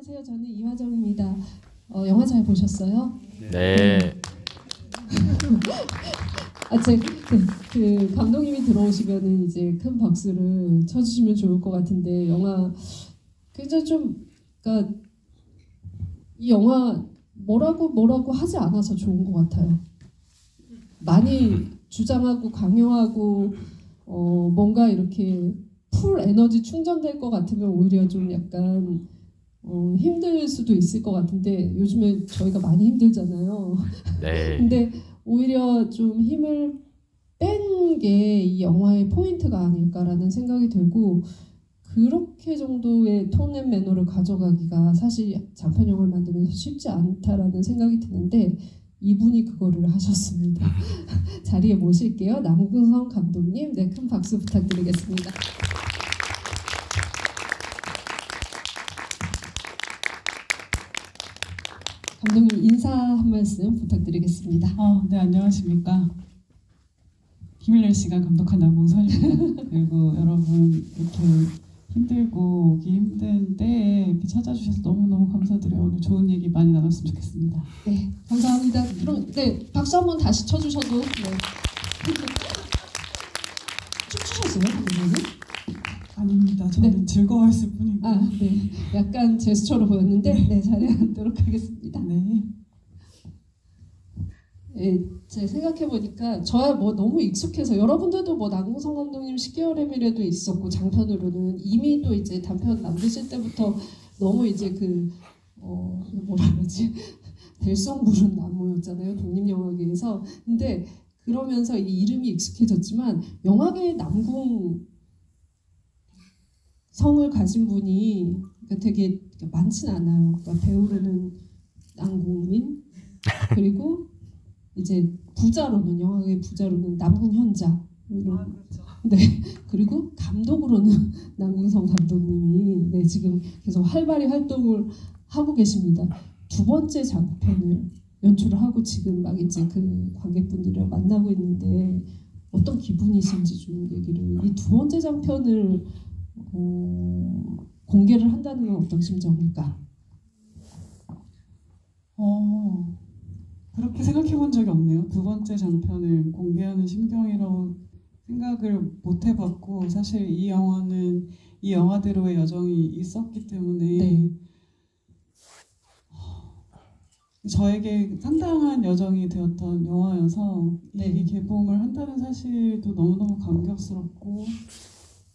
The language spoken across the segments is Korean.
안녕하세요. 저는 이화정입니다. 영화 잘 보셨어요? 네. 그 감독님이 들어오시면은 이제 큰 박수를 쳐주시면 좋을 것 같은데 영화 굉장히 좀 그러니까 이 영화 뭐라고 하지 않아서 좋은 것 같아요. 많이 주장하고 강요하고 뭔가 이렇게 풀 에너지 충전될 것 같으면 오히려 좀 약간 힘들 수도 있을 것 같은데 요즘에 저희가 많이 힘들잖아요. 네. 근데 오히려 좀 힘을 뺀 게 이 영화의 포인트가 아닐까라는 생각이 들고 그렇게 정도의 톤 앤 매너를 가져가기가 사실 장편 영화를 만들면서 쉽지 않다라는 생각이 드는데 이분이 그거를 하셨습니다. 자리에 모실게요. 남궁성 감독님, 네, 큰 박수 부탁드리겠습니다. 감독님 인사 한 말씀 부탁드리겠습니다. 네, 안녕하십니까. 김일렬 씨가 감독한 남궁선입니다. 그리고 여러분 이렇게 힘들고 오기 힘든 때에 이렇게 찾아주셔서 너무너무 감사드려요. 오늘 좋은 얘기 많이 나눴으면 좋겠습니다. 네, 감사합니다. 그럼 네, 박수 한번 다시 쳐주셔도 네. 춤추셨어요, 감독님? 아닙니다. 저는 네. 즐거워했을 뿐이고. 네. 약간 제스처로 보였는데 네, 자리에 앉도록 하겠습니다. 네. 네, 제가 생각해보니까 저야 뭐 너무 익숙해서 여러분들도 뭐 남궁성 감독님 10개월의 미래도 있었고 장편으로는 이미 또 이제 단편 만드실 때부터 너무 이제 뭐라 그러지 될성 부른 나무였잖아요, 독립영화계에서. 근데 그러면서 이 이름이 익숙해졌지만 영화계의 남궁성을 가진 분이 되게 많진 않아요. 그러니까 배우로는 남궁민 그리고 이제 부자로는 영화계 부자로는 남궁현자 그렇죠. 네, 그리고 감독으로는 남궁성 감독님이 네, 지금 계속 활발히 활동을 하고 계십니다. 두 번째 장편을 연출을 하고 지금 막 이제 그 관객분들이랑 만나고 있는데 어떤 기분이신지 좀 얘기를. 이 두 번째 장편을 공개를 한다는 건 어떤 심정일까? 그렇게 생각해 본 적이 없네요. 두 번째 장편을 공개하는 심경이라고 생각을 못 해봤고, 사실 이 영화는 이 영화대로의 여정이 있었기 때문에 네. 저에게 상당한 여정이 되었던 영화여서 네. 이게 개봉을 한다는 사실도 너무너무 감격스럽고,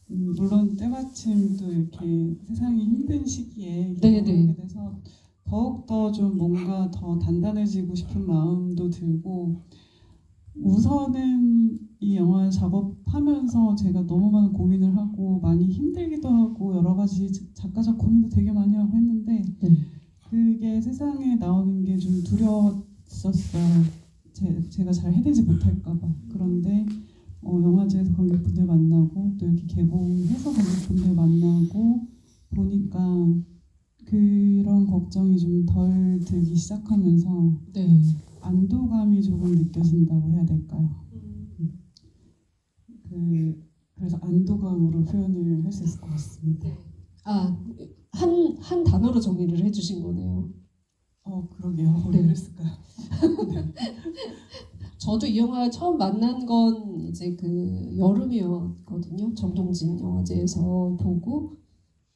물론 때마침 또 이렇게 세상이 힘든 시기에 개봉을 하게 돼서 더욱더 좀 뭔가 더 단단해지고 싶은 마음도 들고, 우선은 이 영화 작업하면서 제가 너무 많은 고민을 하고 많이 힘들기도 하고 여러 가지 작가적 고민도 되게 많이 하고 했는데 그게 세상에 나오는 게 좀 두려웠었어요. 제가 잘 해내지 못할까 봐. 그런데 영화제에서 관객분들 만나고 또 이렇게 개봉해서 관객분들 만나고 보니까 그런 걱정이 좀 덜 들기 시작하면서 안도감이 조금 느껴진다고 해야 될까요? 그래서 안도감으로 표현을 할 수 있을 것 같습니다. 한 단어로 정리를 해주신 거네요. 그러게요. 왜 그랬을까요? 저도 이 영화 처음 만난 건 이제 그 여름이었거든요. 정동진 영화제에서 보고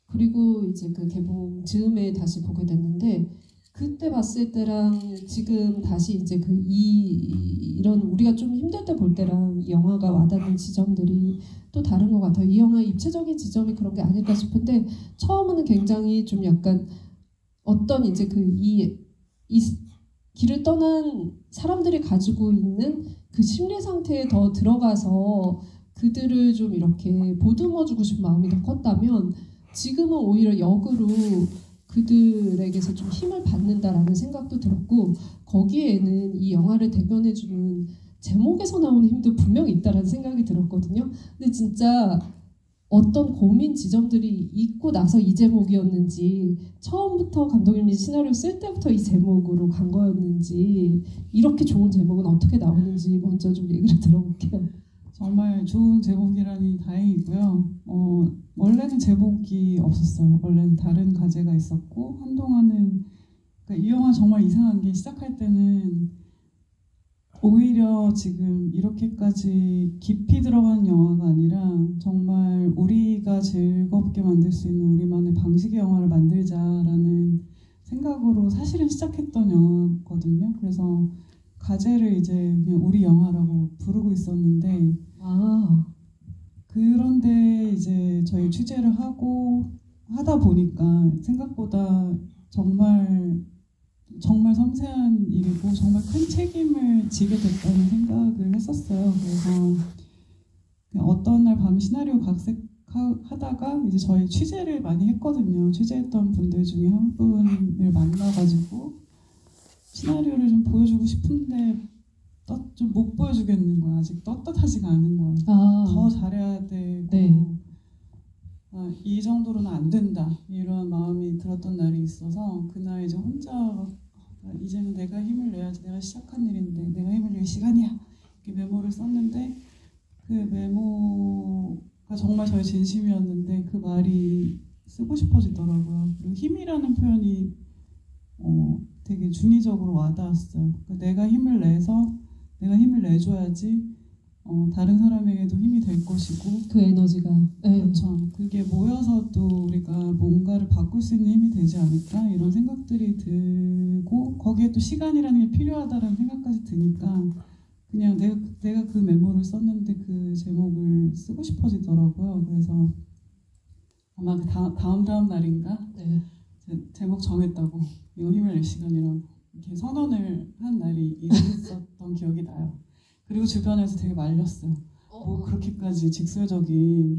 그리고 이제 그 개봉 즈음에 다시 보게 됐는데 그때 봤을 때랑 지금 다시 이제 이런 우리가 좀 힘들 때 볼 때랑 이 영화가 와닿는 지점들이 또 다른 것 같아요. 이 영화의 입체적인 지점이 그런 게 아닐까 싶은데 처음에는 굉장히 좀 약간 어떤 이제 이 길을 떠난 사람들이 가지고 있는 그 심리 상태에 더 들어가서 그들을 좀 이렇게 보듬어주고 싶은 마음이 더 컸다면 지금은 오히려 역으로 그들에게서 좀 힘을 받는다라는 생각도 들었고 거기에는 이 영화를 대변해주는 제목에서 나오는 힘도 분명히 있다라는 생각이 들었거든요. 근데 진짜 어떤 고민 지점들이 있고 나서 이 제목이었는지 처음부터 감독님이 시나리오 쓸 때부터 이 제목으로 간 거였는지 이렇게 좋은 제목은 어떻게 나오는지 먼저 좀 얘기를 들어볼게요. 정말 좋은 제목이라니 다행이고요. 원래는 제목이 없었어요. 원래는 다른 과제가 있었고 한동안은 그러니까 이 영화 정말 이상한 게 시작할 때는 오히려 지금 이렇게까지 깊이 들어간 영화가 아니라 정말 우리가 즐겁게 만들 수 있는 우리만의 방식의 영화를 만들자라는 생각으로 사실은 시작했던 영화거든요. 그래서 과제를 이제 그냥 우리 영화라고 부르고 있었는데 그런데 이제 저희 취재를 하다 보니까 생각보다 정말 섬세한 일이고 정말 큰 책임을 지게 됐다는 생각을 했었어요. 그래서 그냥 어떤 날 밤 시나리오 각색하다가 이제 저희 취재를 많이 했거든요. 취재했던 분들 중에 한 분을 만나가지고 시나리오를 좀 보여주고 싶은데 좀 못 보여주겠는 거야. 아직 떳떳하지가 않은 거야. 더 잘해야 되고 네. 이 정도로는 안 된다 이런 마음이 들었던 날이 있어서 그날 이제 혼자 이제는 내가 힘을 내야지, 내가 시작한 일인데 내가 힘을 낼 시간이야 이렇게 메모를 썼는데 그 메모가 정말 저의 진심이었는데 그 말이 쓰고 싶어지더라고요. 그리고 힘이라는 표현이 되게 중의적으로 와닿았어요. 그러니까 내가 힘을 내줘야지 다른 사람에게도 힘이 될 것이고 그 에너지가 그렇죠. 그게 모여서도 우리가 뭔가를 바꿀 수 있는 힘이 되지 않을까 이런 생각들이 들고 거기에 또 시간이라는 게 필요하다는 생각까지 드니까 그냥 내가 그 메모를 썼는데 그 제목을 쓰고 싶어지더라고요. 그래서 아마 그 다음 날인가 제목 정했다고 이거 힘을 낼 시간이라고 이렇게 선언을 한 날이 있었던 기억이 나요. 그리고 주변에서 되게 말렸어요. 뭐 그렇게까지 직설적인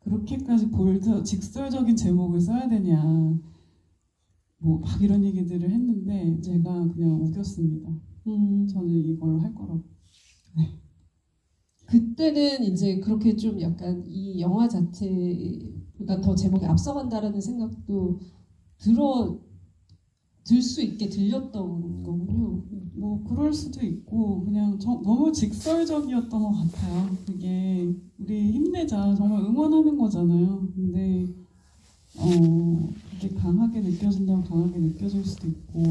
그렇게까지 직설적인 제목을 써야 되냐 뭐 막 이런 얘기들을 했는데 제가 그냥 우겼습니다. 저는 이걸로 할 거라고. 네. 그때는 이제 그렇게 좀 약간 이 영화 자체보다 더 제목이 앞서간다라는 생각도 들 수 있게 들렸던 거군요. 뭐 그럴 수도 있고 그냥 너무 직설적이었던 것 같아요. 그게 우리 힘내자 정말 응원하는 거잖아요. 근데 그게 강하게 느껴진다면 강하게 느껴질 수도 있고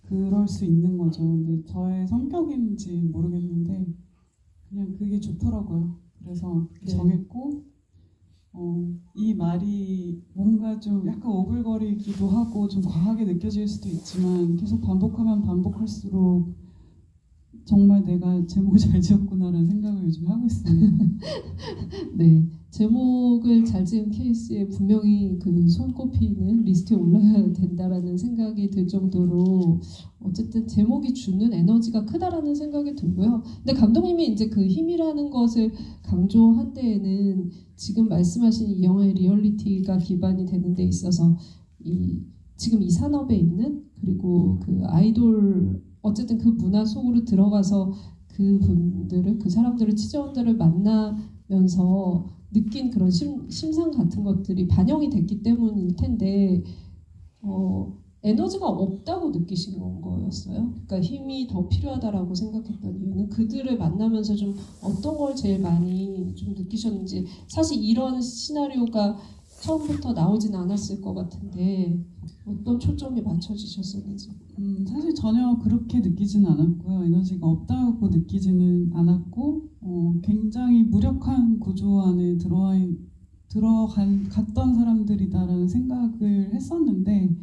그럴 수 있는 거죠. 근데 저의 성격인지 모르겠는데 그냥 그게 좋더라고요. 그래서 정했고 이 말이 뭔가 좀 약간 오글거리기도 하고 좀 과하게 느껴질 수도 있지만 계속 반복하면 반복할수록 정말 내가 제목을 잘 지었구나라는 생각을 요즘 하고 있습니다. 네, 제목을 잘 지은 케이스에 분명히 그 손꼽히는 리스트에 올라야 된다라는 생각이 들 정도로 어쨌든 제목이 주는 에너지가 크다라는 생각이 들고요. 근데 감독님이 이제 그 힘이라는 것을 강조한 데에는 지금 말씀하신 이 영화의 리얼리티가 기반이 되는 데 있어서 지금 이 산업에 있는 그리고 그 아이돌 어쨌든 그 문화 속으로 들어가서 그 사람들을 취재원들을 만나면서 느낀 그런 심상 같은 것들이 반영이 됐기 때문일 텐데 에너지가 없다고 느끼신 거였어요? 그러니까 힘이 더 필요하다라고 생각했던 이유는 그들을 만나면서 좀 어떤 걸 제일 많이 좀 느끼셨는지 사실 이런 시나리오가 처음부터 나오진 않았을 것 같은데 어떤 초점이 맞춰지셨었는지. 사실 전혀 그렇게 느끼지는 않았고요. 에너지가 없다고 느끼지는 않았고 굉장히 무력한 구조 안에 갔던 사람들이다라는 생각을 했었는데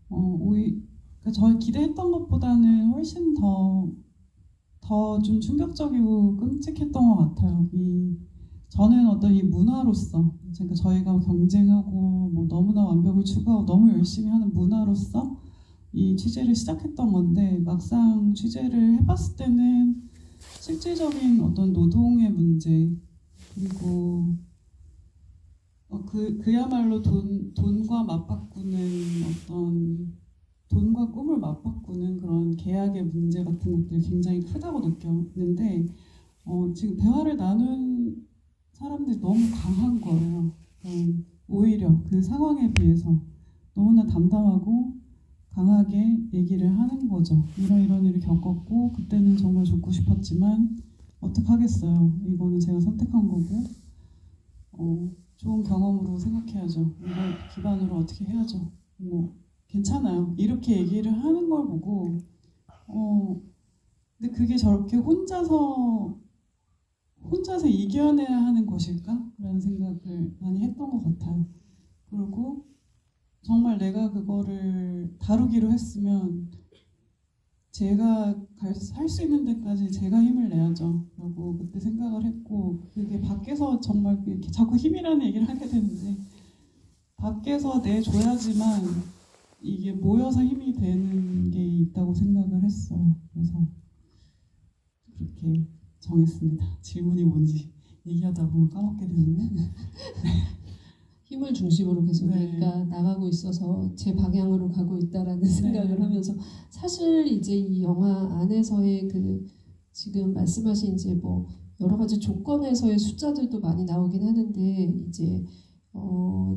그러니까 저희 기대했던 것보다는 훨씬 더 좀 충격적이고 끔찍했던 것 같아요. 저는 어떤 이 문화로서 그러니까 저희가 경쟁하고 뭐 너무나 완벽을 추구하고 너무 열심히 하는 문화로서 이 취재를 시작했던 건데 막상 취재를 해봤을 때는 실질적인 어떤 노동의 문제 그리고 그야말로 돈과 맞바꾸는 돈과 꿈을 맞바꾸는 그런 계약의 문제 같은 것들이 굉장히 크다고 느꼈는데 지금 대화를 나눈 사람들이 너무 강한 거예요. 오히려 그 상황에 비해서 너무나 담담하고 강하게 얘기를 하는 거죠. 이런 일을 겪었고 그때는 정말 죽고 싶었지만 어떡하겠어요. 이거는 제가 선택한 거고 좋은 경험으로 생각해야죠. 이걸 기반으로 어떻게 해야죠. 뭐 괜찮아요. 이렇게 얘기를 하는 걸 보고 근데 그게 저렇게 혼자서 이겨내야 하는 것일까? 라는 생각을 많이 했던 것 같아요. 그리고 정말 내가 그거를 다루기로 했으면 제가 할 수 있는 데까지 제가 힘을 내야죠. 라고 그때 생각을 했고, 그게 밖에서 정말 이렇게 자꾸 힘이라는 얘기를 하게 되는데, 밖에서 내줘야지만 이게 모여서 힘이 되는 게 있다고 생각을 했어요. 그래서 그렇게 정했습니다. 질문이 뭔지 얘기하다 보면 까먹게 되네요. 힘을 중심으로 계속 네. 그러니까 나가고 있어서 제 방향으로 가고 있다라는 생각을 하면서 사실 이제 이 영화 안에서의 그 지금 말씀하신 이제 뭐 여러 가지 조건에서의 숫자들도 많이 나오긴 하는데 이제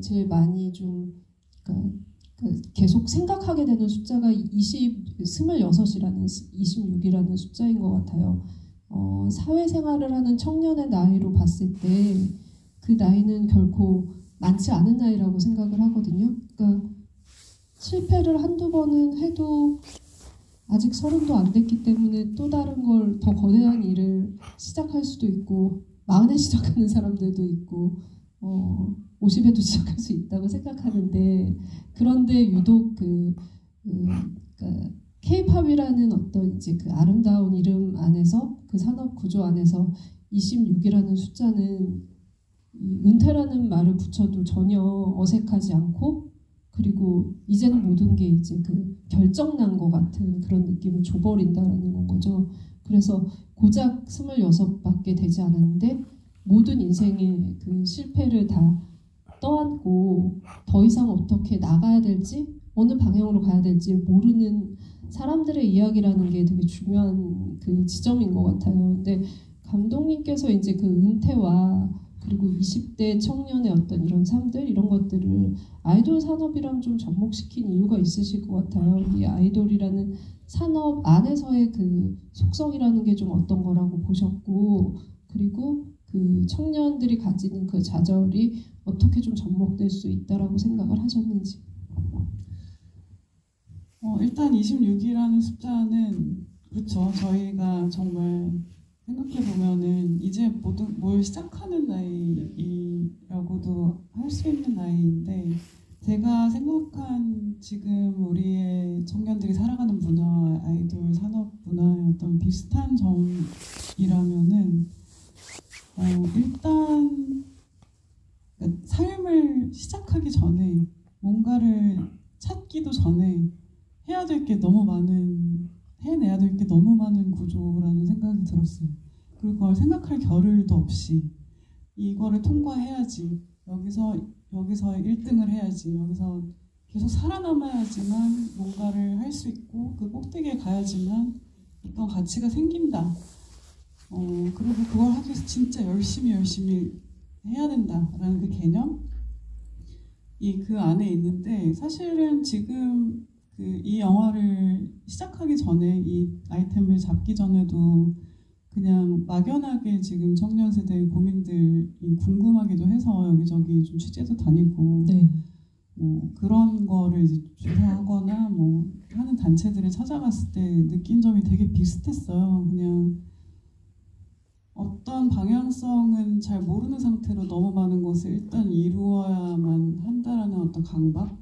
제일 많이 좀 그러니까 계속 생각하게 되는 숫자가 26이라는 26이라는 숫자인 것 같아요. 사회생활을 하는 청년의 나이로 봤을 때 그 나이는 결코 많지 않은 나이라고 생각을 하거든요. 그러니까 실패를 한두 번은 해도 아직 30도 안 됐기 때문에 또 다른 걸 더 거대한 일을 시작할 수도 있고 40에 시작하는 사람들도 있고 50에도 시작할 수 있다고 생각하는데 그런데 유독 그러니까 K-팝이라는 어떤 이제 그 아름다운 이름 안에서 그 산업 구조 안에서 26이라는 숫자는 은퇴라는 말을 붙여도 전혀 어색하지 않고 그리고 이제는 모든 게 이제 그 결정난 것 같은 그런 느낌을 줘버린다는 건 거죠. 그래서 고작 26밖에 되지 않았는데 모든 인생의 그 실패를 다 떠안고 더 이상 어떻게 나가야 될지 어느 방향으로 가야 될지 모르는 사람들의 이야기라는 게 되게 중요한 그 지점인 것 같아요. 근데 감독님께서 이제 그 은퇴와 그리고 20대 청년의 어떤 이런 삶들 이런 것들을 아이돌 산업이랑 좀 접목시킨 이유가 있으실 것 같아요. 이 아이돌이라는 산업 안에서의 그 속성이라는 게 좀 어떤 거라고 보셨고 그리고 그 청년들이 가지는 그 좌절이 어떻게 좀 접목될 수 있다라고 생각을 하셨는지. 일단 26이라는 숫자는 그렇죠. 저희가 정말 생각해보면은 이제 모든 뭘 시작하는 나이라고도 할 수 있는 나이인데 제가 생각한 지금 우리의 청년들이 살아가는 문화, 아이돌 산업 문화의 어떤 비슷한 점이라면은 일단 삶을 시작하기 전에 뭔가를 찾기도 전에 해야 될 게 너무 많은 해내야 될 게 너무 많은 구조라는 생각이 들었어요. 그리고 그걸 생각할 겨를도 없이 이거를 통과해야지 여기서 1등을 해야지 여기서 계속 살아남아야지만 뭔가를 할 수 있고 그 꼭대기에 가야지만 어떤 가치가 생긴다. 그리고 그걸 하기 위해서 진짜 열심히 해야 된다라는 그 개념이 그 안에 있는데 사실은 지금 이 영화를 시작하기 전에 이 아이템을 잡기 전에도 그냥 막연하게 지금 청년 세대의 고민들이 궁금하기도 해서 여기저기 좀 취재도 다니고 뭐 그런 거를 이제 조사하거나 뭐 하는 단체들을 찾아갔을 때 느낀 점이 되게 비슷했어요. 그냥 어떤 방향성은 잘 모르는 상태로 너무 많은 것을 일단 이루어야만 한다라는 어떤 강박.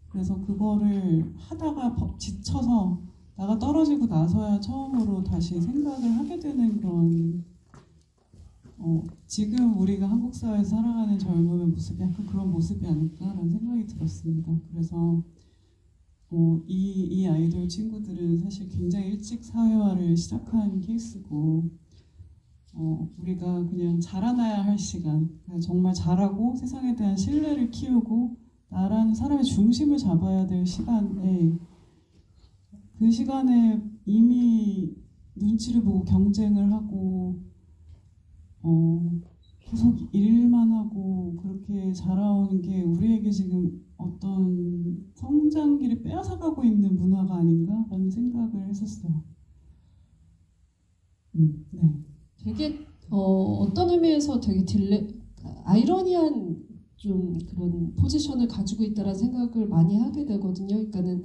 그래서 그거를 하다가 지쳐서 나가 떨어지고 나서야 처음으로 다시 생각을 하게 되는 그런 지금 우리가 한국 사회에서 살아가는 젊음의 모습이 약간 그런 모습이 아닐까라는 생각이 들었습니다. 그래서 이 아이돌 친구들은 사실 굉장히 일찍 사회화를 시작한 케이스고 우리가 그냥 자라나야 할 시간, 정말 자라고 세상에 대한 신뢰를 키우고 나라는 사람의 중심을 잡아야 될 시간에 그 시간에 이미 눈치를 보고 경쟁을 하고 계속 일만 하고 그렇게 자라오는 게 우리에게 지금 어떤 성장기를 빼앗아가고 있는 문화가 아닌가라는 생각을 했었어요. 네. 되게 어떤 의미에서 되게 아이러니한 좀 그런 포지션을 가지고 있다라는 생각을 많이 하게 되거든요. 그러니까는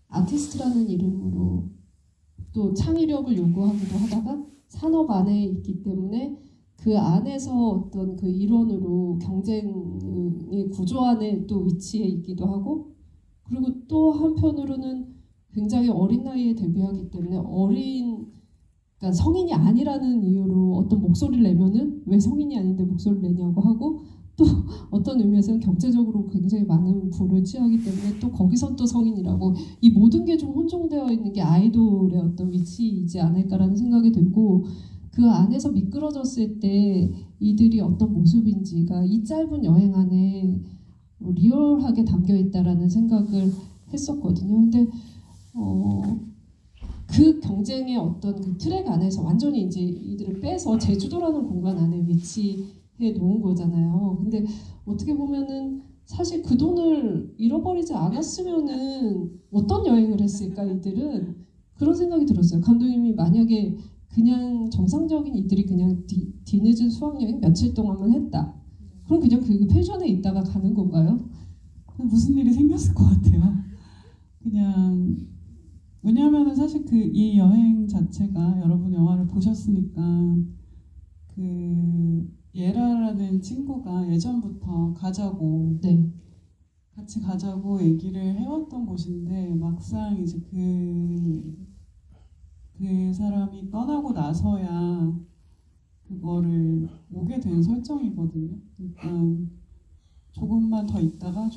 아티스트라는 이름으로 또 창의력을 요구하기도 하다가 산업 안에 있기 때문에 그 안에서 어떤 그 일원으로 경쟁의 구조 안에 또 위치해 있기도 하고, 그리고 또 한편으로는 굉장히 어린 나이에 데뷔하기 때문에 그러니까 성인이 아니라는 이유로 어떤 목소리를 내면은 왜 성인이 아닌데 목소리를 내냐고 하고, 또 어떤 의미에서는 경제적으로 굉장히 많은 부를 취하기 때문에 또 거기선 또 성인이라고, 이 모든 게 좀 혼종되어 있는 게 아이돌의 어떤 위치이지 않을까라는 생각이 들고, 그 안에서 미끄러졌을 때 이들이 어떤 모습인지가 이 짧은 여행 안에 리얼하게 담겨 있다라는 생각을 했었거든요. 근데 그 경쟁의 어떤 그 트랙 안에서 완전히 이제 이들을 빼서 제주도라는 공간 안에 위치해 놓은 거잖아요. 근데 어떻게 보면은 사실 그 돈을 잃어버리지 않았으면은 어떤 여행을 했을까 이들은, 그런 생각이 들었어요. 감독님이 만약에 그냥 정상적인 이들이 그냥 뒤늦은 수학여행 며칠 동안만 했다, 그럼 그냥 그 펜션에 있다가 가는 건가요? 무슨 일이 생겼을 것 같아요. 그냥 왜냐하면 사실 이 여행 자체가, 여러분 영화를 보셨으니까, 그 예라라는 친구가 예전부터 가자고, 네. 같이 가자고 얘기를 해왔던 곳인데, 막상 이제 그 사람이 떠나고 나서야 그거를 오게 된 설정이거든요. 그러니까 조금만 더 있다가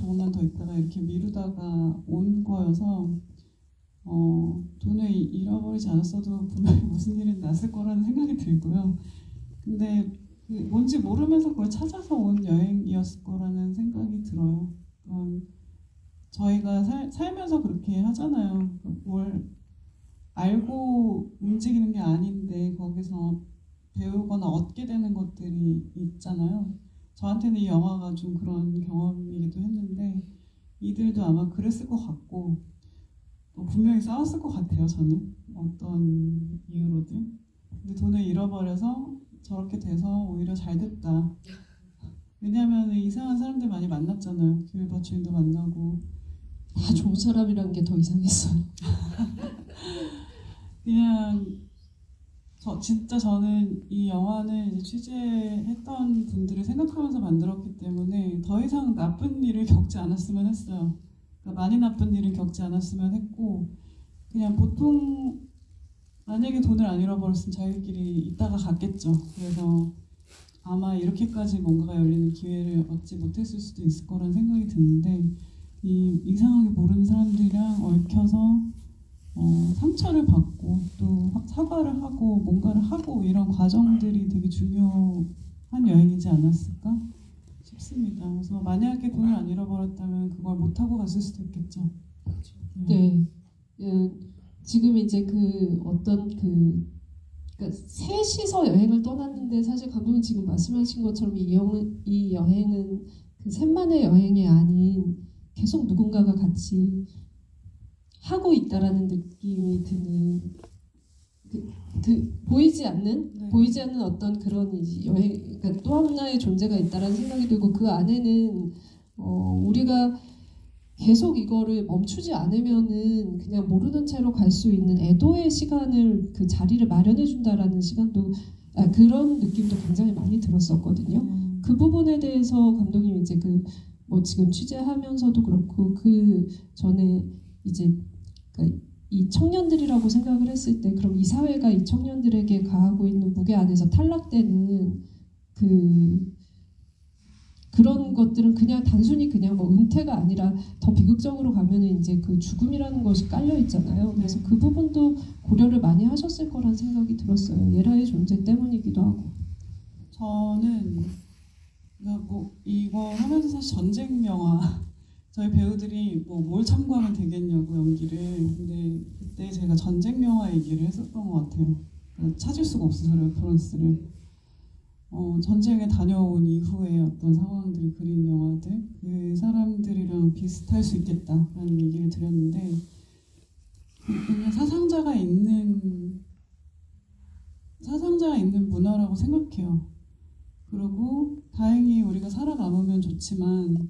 이렇게 미루다가 온 거여서 돈을 잃어버리지 않았어도 분명히 무슨 일은 났을 거라는 생각이 들고요. 근데 뭔지 모르면서 그걸 찾아서 온 여행이었을 거라는 생각이 들어요. 저희가 살면서 그렇게 하잖아요. 뭘 알고 움직이는 게 아닌데 거기서 배우거나 얻게 되는 것들이 있잖아요. 저한테는 이 영화가 좀 그런 경험이기도 했는데, 이들도 아마 그랬을 것 같고, 분명히 싸웠을 것 같아요. 저는 어떤 이유로든. 근데 돈을 잃어버려서 저렇게 돼서 오히려 잘 됐다. 왜냐하면 이상한 사람들 많이 만났잖아요. 길버 주인도 만나고. 다 좋은 사람이란 게 더 이상했어요. 그냥 진짜 저는 이 영화는 이제 취재했던 분들을 생각하면서 만들었기 때문에 더 이상 나쁜 일을 겪지 않았으면 했어요. 그러니까 많이 나쁜 일을 겪지 않았으면 했고, 그냥 보통 만약에 돈을 안 잃어버렸으면 자기들끼리 있다가 갔겠죠. 그래서 아마 이렇게까지 뭔가가 열리는 기회를 얻지 못했을 수도 있을 거라는 생각이 드는데, 이상하게 모르는 사람들이랑 얽혀서 상처를 받고 또 사과를 하고 뭔가를 하고 이런 과정들이 되게 중요한 여행이지 않았을까 싶습니다. 그래서 만약에 돈을 안 잃어버렸다면 그걸 못하고 갔을 수도 있겠죠. 네. 지금 이제 그러니까 셋이서 여행을 떠났는데, 사실 감독님 지금 말씀하신 것처럼 이 여행은 그 셋만의 여행이 아닌 계속 누군가가 같이 하고 있다라는 느낌이 드는, 보이지 않는 어떤 그런 여행, 그러니까 또 하나의 존재가 있다라는 생각이 들고, 그 안에는 우리가 계속 이거를 멈추지 않으면은 그냥 모르는 채로 갈 수 있는 애도의 시간을, 그 자리를 마련해 준다라는 시간도, 그런 느낌도 굉장히 많이 들었었거든요. 그 부분에 대해서 감독님 이제 지금 취재하면서도 그렇고 그 전에 이제 이 청년들이라고 생각을 했을 때, 그럼 이 사회가 이 청년들에게 가하고 있는 무게 안에서 탈락되는 그런 것들은 그냥 단순히 그냥 은퇴가 아니라 더 비극적으로 가면은 이제 그 죽음이라는 것이 깔려 있잖아요. 그래서 그 부분도 고려를 많이 하셨을 거란 생각이 들었어요. 예라의 존재 때문이기도 하고. 저는 이거 하면서 사실 전쟁 영화, 저희 배우들이 뭘 참고하면 되겠냐고 연기를, 근데 그때 제가 전쟁 영화 얘기를 했었던 것 같아요. 그러니까 찾을 수가 없어서 레퍼런스를. 전쟁에 다녀온 이후에 어떤 상황들을 그린 영화들, 그 사람들이랑 비슷할 수 있겠다라는 얘기를 드렸는데, 그냥 사상자가 있는 사상자가 있는 문화라고 생각해요. 그리고 다행히 우리가 살아남으면 좋지만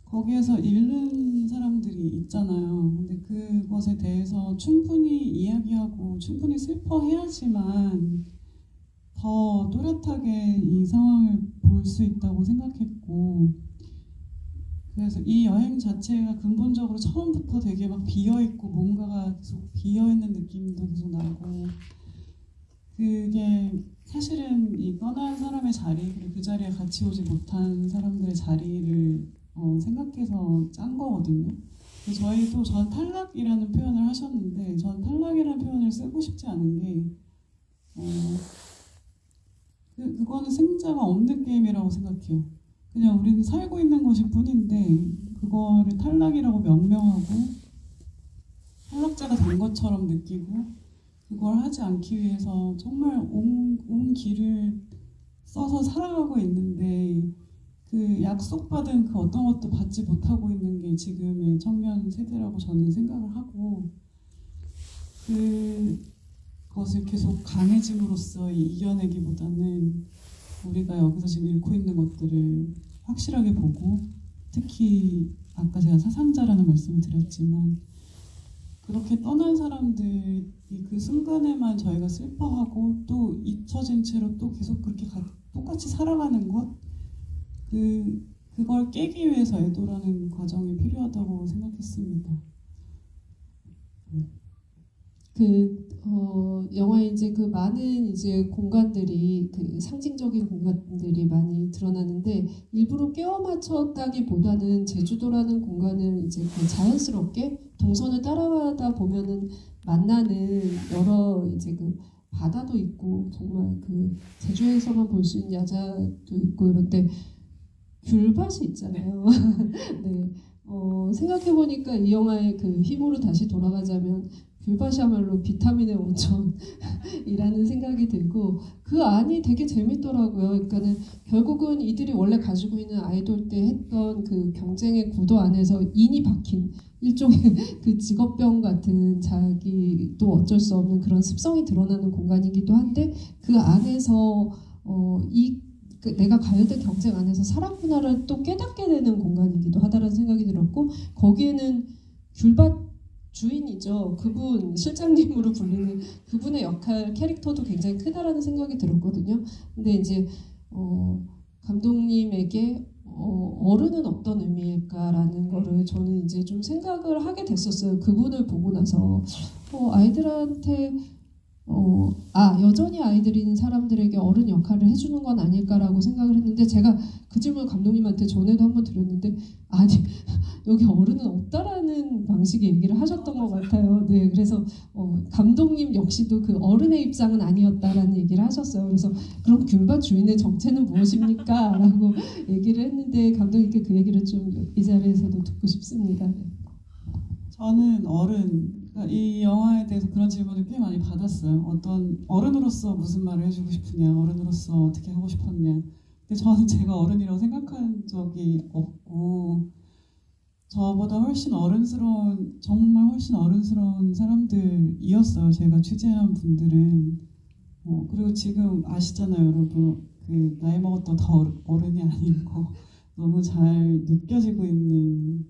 거기에서 잃는 사람들이 있잖아요. 근데 그것에 대해서 충분히 이야기하고 충분히 슬퍼해야지만 더 또렷하게 이 상황을 볼 수 있다고 생각했고, 그래서 이 여행 자체가 근본적으로 처음부터 되게 막 비어있고 뭔가가 계속 비어있는 느낌도 계속 나고, 그게 사실은 이 떠난 사람의 자리, 그리고 그 자리에 같이 오지 못한 사람들의 자리를 생각해서 짠 거거든요. 저희도 전 탈락이라는 표현을 하셨는데, 전 탈락이라는 표현을 쓰고 싶지 않은 게 그거는 승자가 없는 게임이라고 생각해요. 그냥 우리는 살고 있는 것일 뿐인데 그거를 탈락이라고 명명하고 탈락자가 된 것처럼 느끼고, 그걸 하지 않기 위해서 정말 온 길을 써서 살아가고 있는데 그 약속받은 그 어떤 것도 받지 못하고 있는 게 지금의 청년 세대라고 저는 생각을 하고, 그것을 계속 강해짐으로써 이겨내기보다는 우리가 여기서 지금 잃고 있는 것들을 확실하게 보고, 특히 아까 제가 사상자라는 말씀을 드렸지만 그렇게 떠난 사람들이 그 순간에만 저희가 슬퍼하고 또 잊혀진 채로 또 계속 그렇게 똑같이 살아가는 것, 그걸 깨기 위해서 애도라는 과정이 필요하다고 생각했습니다. 영화에 이제 그 많은 이제 공간들이, 그 상징적인 공간들이 많이 드러나는데, 일부러 끼워 맞췄다기보다는 제주도라는 공간을 이제 그 자연스럽게 동선을 따라가다 보면은 만나는 여러 이제 그 바다도 있고 정말 그 제주에서만 볼 수 있는 야자도 있고 이런데 귤밭이 있잖아요. 네. 생각해보니까 이 영화의 그 힘으로 다시 돌아가자면 귤밭이야말로 비타민의 원천이라는 생각이 들고, 그 안이 되게 재밌더라고요. 그러니까는 결국은 이들이 원래 가지고 있는 아이돌 때 했던 그 경쟁의 구도 안에서 인이 박힌 일종의 그 직업병 같은, 자기 또 어쩔 수 없는 그런 습성이 드러나는 공간이기도 한데, 그 안에서 내가 가요대 경쟁 안에서 사람 문화를 또 깨닫게 되는 공간이기도 하다라는 생각이 들었고, 거기에는 귤밭 주인이죠. 그분, 실장님으로 불리는 그분의 역할, 캐릭터도 굉장히 크다라는 생각이 들었거든요. 근데 이제 감독님에게 어른은 어떤 의미일까라는 거를 저는 이제 좀 생각을 하게 됐었어요. 그분을 보고 나서 아이들한테 여전히 아이들인 사람들에게 어른 역할을 해주는 건 아닐까라고 생각을 했는데, 제가 그 질문을 감독님한테 전에도 한번 드렸는데, 아니 여기 어른은 없다라는 방식의 얘기를 하셨던 것 같아요. 네, 그래서 감독님 역시도 그 어른의 입장은 아니었다라는 얘기를 하셨어요. 그래서 그럼 귤밭 주인의 정체는 무엇입니까? 라고 얘기를 했는데, 감독님께 그 얘기를 좀 이 자리에서도 듣고 싶습니다. 네. 저는 이 영화에 대해서 그런 질문을 꽤 많이 받았어요. 어떤 어른으로서 무슨 말을 해주고 싶으냐, 어른으로서 어떻게 하고 싶었냐. 근데 저는 제가 어른이라고 생각한 적이 없고, 저보다 정말 훨씬 어른스러운 사람들이었어요. 제가 취재한 분들은. 그리고 지금 아시잖아요, 여러분. 그 나이 먹었다 더 어른이 아닌 거 너무 잘 느껴지고 있는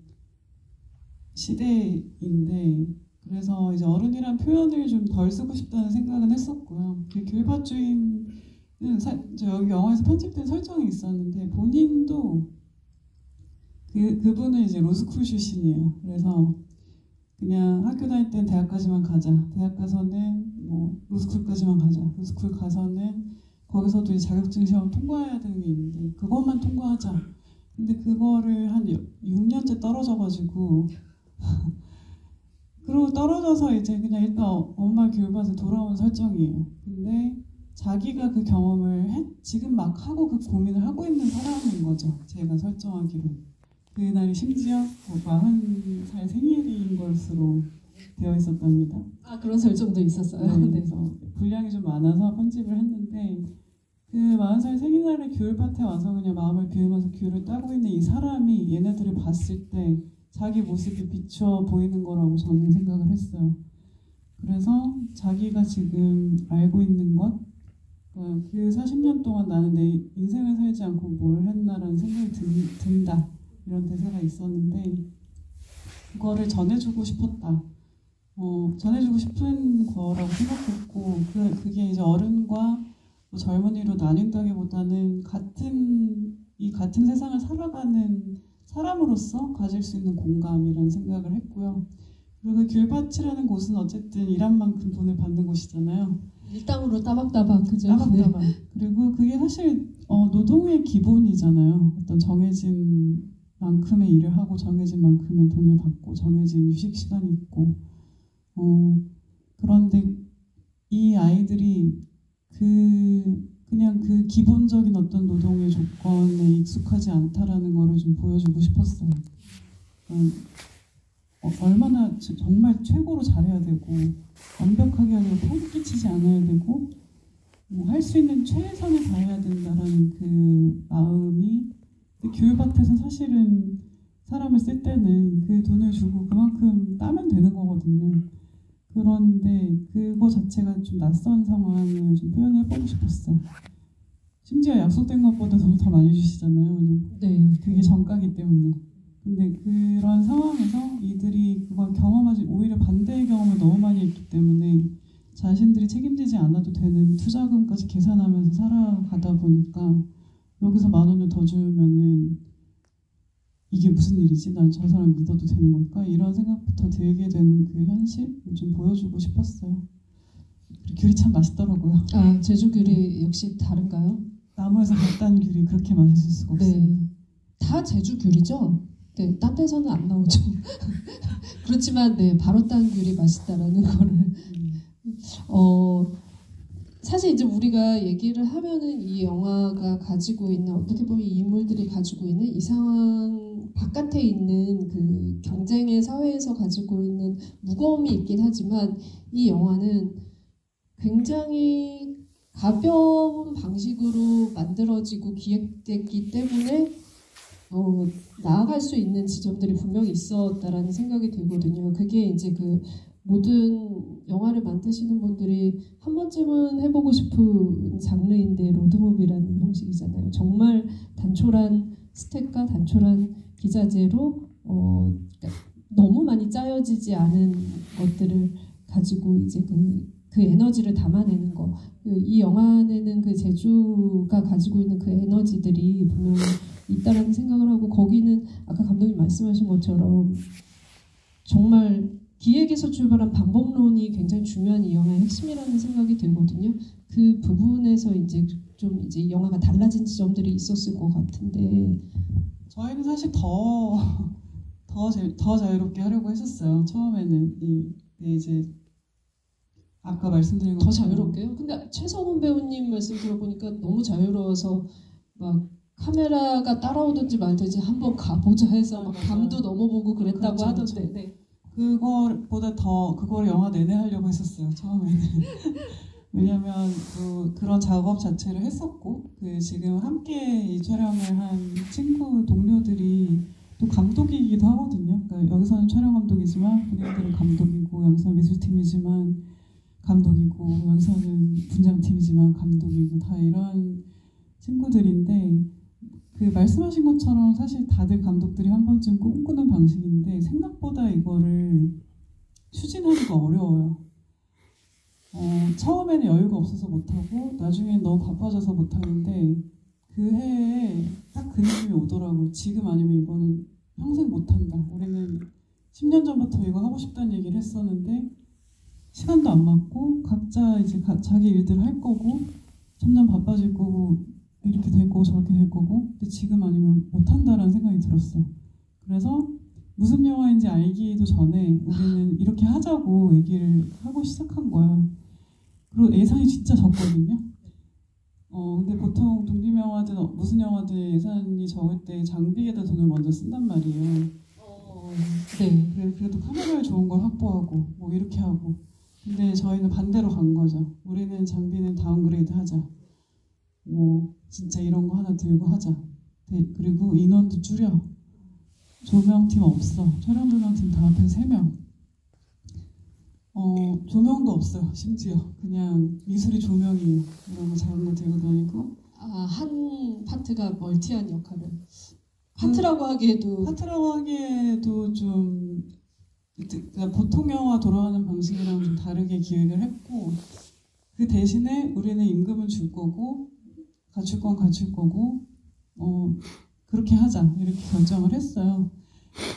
시대인데, 그래서 이제 어른이란 표현을 좀 덜 쓰고 싶다는 생각은 했었고요. 그 귤밭 주인은 여기 영화에서 편집된 설정이 있었는데, 본인도 그분은 이제 로스쿨 출신이에요. 그래서 그냥 학교 다닐 땐 대학까지만 가자, 대학 가서는 뭐 로스쿨까지만 가자, 로스쿨 가서는 거기서도 이제 자격증 시험 통과해야 되는 게 있는데 그것만 통과하자. 근데 그거를 한 6년째 떨어져가지고 그리고 떨어져서 이제 그냥 일단 엄마 귤밭에 돌아온 설정이에요. 근데 자기가 그 경험을 지금 막 하고 그 고민을 하고 있는 사람인 거죠. 제가 설정하기로. 그날이 심지어 40살 생일인 것으로 되어 있었답니다. 그런 설정도 있었어요. 네, 그래서 분량이 좀 많아서 편집을 했는데, 그 40살 생일날에 귤밭에 와서 그냥 마음을 비우면서 귤을 따고 있는 이 사람이 얘네들을 봤을 때 자기 모습이 비추어 보이는 거라고 저는 생각을 했어요. 그래서 자기가 지금 알고 있는 것, 그 40년 동안 나는 내 인생을 살지 않고 뭘 했나라는 생각이 든다. 이런 대사가 있었는데 그거를 전해주고 싶었다. 전해주고 싶은 거라고 생각했고 그게 이제 어른과 뭐 젊은이로 나뉜다기보다는 같은 세상을 살아가는 사람으로서 가질 수 있는 공감이라는 생각을 했고요. 그리고 그 귤밭이라는 곳은 어쨌든 일한 만큼 돈을 받는 곳이잖아요. 일당으로 따박따박 그죠? 따박따박. 네. 그리고 그게 사실 노동의 기본이잖아요. 어떤 정해진 만큼의 일을 하고 정해진 만큼의 돈을 받고 정해진 휴식 시간이 있고 그런데 이 아이들이 그냥 그 기본적인 어떤 노동의 조건에 익숙하지 않다라는 거를 좀 보여주고 싶었어요. 얼마나 정말 최고로 잘해야 되고 완벽하게 해야 되고 폐를 끼치지 않아야 되고 할 수 있는 최선을 다해야 된다라는 그 마음이 귤밭에서 사실은 사람을 쓸 때는 그 돈을 주고 그만큼 따면 되는 거거든요. 그런데 그거 자체가 좀 낯선 상황을 좀 표현해보고 싶었어요. 심지어 약속된 것보다 돈을 더 많이 주시잖아요. 네. 그게 정가기 때문에. 근데 그런 상황에서 이들이 그걸 경험하지 오히려 반대의 경험을 너무 많이 했기 때문에 자신들이 책임지지 않아도 되는 투자금까지 계산하면서 살아가다 보니까 여기서 10,000원을 더 주면은 이게 무슨 일이지? 난 저 사람 믿어도 되는 걸까? 이런 생각부터 들게 되는 그 현실을 좀 보여주고 싶었어요. 귤이 참 맛있더라고요. 아, 제주 귤이 역시 다른가요? 나무에서 갓딴 귤이 그렇게 맛있을 수가 없어요. 네. 다 제주 귤이죠? 네, 딴 데서는 안 나오죠. 그렇지만 네, 바로 딴 귤이 맛있다라는 거를 사실 이제 우리가 얘기를 하면은 이 영화가 가지고 있는 어떻게 보면 이 인물들이 가지고 있는 이 상황 바깥에 있는 그 경쟁의 사회에서 가지고 있는 무거움이 있긴 하지만 이 영화는 굉장히 가벼운 방식으로 만들어지고 기획됐기 때문에 나아갈 수 있는 지점들이 분명히 있었다라는 생각이 들거든요. 그게 이제 그 모든 영화를 만드시는 분들이 한 번쯤은 해보고 싶은 장르인데 로드무비라는 형식이잖아요. 정말 단촐한 스텝과 단촐한 기자재로 너무 많이 짜여지지 않은 것들을 가지고 이제 그 에너지를 담아내는 거. 이 영화 안에는 그 제주가 가지고 있는 그 에너지들이 분명히 있다라는 생각을 하고 거기는 아까 감독님 말씀하신 것처럼 정말 기획에서 출발한 방법론이 굉장히 중요한 이 영화의 핵심이라는 생각이 들거든요. 그 부분에서 이제 좀 이제 영화가 달라진 지점들이 있었을 것 같은데 저희는 사실 더 자유롭게 하려고 했었어요. 처음에는 이제 아까 말씀드린 더 자유롭게요? 근데 최성훈 배우님 말씀 들어보니까 너무 자유로워서 막 카메라가 따라오든지 말든지 한번 가보자 해서 막 담도 넘어보고 그랬다고 그렇죠, 하던데 그렇죠. 네. 그거보다 더 그걸 영화 내내 하려고 했었어요. 처음에는. 왜냐면 그런 작업 자체를 했었고 지금 함께 이 촬영을 한 친구 동료들이 또 감독이기도 하거든요. 그러니까 여기서는 촬영 감독이지만 본인들은 감독이고 여기서 미술팀이지만 감독이고 여기서는 분장팀이지만 감독이고 다 이런 친구들인데 그 말씀하신 것처럼 사실 다들 감독들이 한 번쯤 꿈꾸는 방식인데 생각보다 이거를 추진하기가 어려워요. 처음에는 여유가 없어서 못하고 나중엔 너무 바빠져서 못하는데 그 해에 딱 그 느낌이 오더라고요. 지금 아니면 이거는 평생 못한다. 우리는 10년 전부터 이거 하고 싶다는 얘기를 했었는데 시간도 안 맞고 각자 이제 자기 일들을 할 거고 점점 바빠질 거고 이렇게 될 거고 저렇게 될 거고 근데 지금 아니면 못한다라는 생각이 들었어요. 그래서 무슨 영화인지 알기도 전에 우리는 이렇게 하자고 얘기를 하고 시작한 거예요. 그리고 예산이 진짜 적거든요. 근데 보통 독립영화든 무슨 영화든 예산이 적을 때 장비에다 돈을 먼저 쓴단 말이에요. 네. 그래도 카메라에 좋은 걸 확보하고 뭐 이렇게 하고 근데 저희는 반대로 간 거죠. 우리는 장비는 다운그레이드 하자. 뭐 진짜 이런 거 하나 들고 하자. 그리고 인원도 줄여. 조명팀 없어. 촬영 조명팀 다 합해서 3명. 조명도 없어요. 심지어 그냥 미술이 조명이에요. 이런 거 작은 거 들고 다니고. 한 파트가 멀티한 역할을 파트라고 하기에도 좀 그러니까 보통 영화 돌아가는 방식이랑 좀 다르게 기획을 했고, 그 대신에 우리는 임금은 줄 거고 갖출 건 갖출 거고 그렇게 하자 이렇게 결정을 했어요.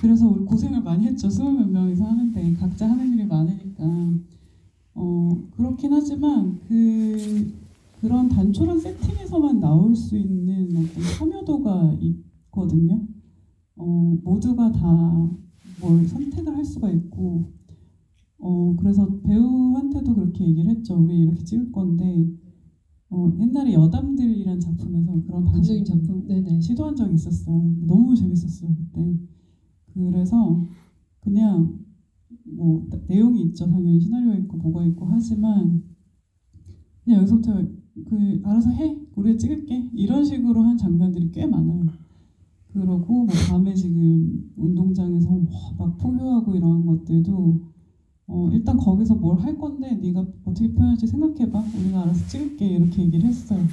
그래서 우리 고생을 많이 했죠. 20몇 명이서 하는데 각자 하는 일이 많으니까 그렇긴 하지만 그런 단촐한 세팅에서만 나올 수 있는 어떤 참여도가 있거든요. 모두가 다 뭘 선택을 할 수가 있고 그래서 배우한테도 그렇게 얘기를 했죠. 우리 이렇게 찍을 건데 옛날에 여담들이란 작품에서 그런 감독님 작품 네네 시도한 적이 있었어요. 너무 재밌었어요 그때. 그래서 그냥 뭐 내용이 있죠. 당연히 시나리오 있고 뭐가 있고 하지만 그냥 여기서부터 알아서 해. 우리가 찍을게. 이런 식으로 한 장면들이 꽤 많아요. 그러고 뭐 밤에 지금 운동장에서 막 포효하고 이런 것들도 일단 거기서 뭘 할 건데 네가 어떻게 표현할지 생각해봐. 우리가 알아서 찍을게. 이렇게 얘기를 했어요.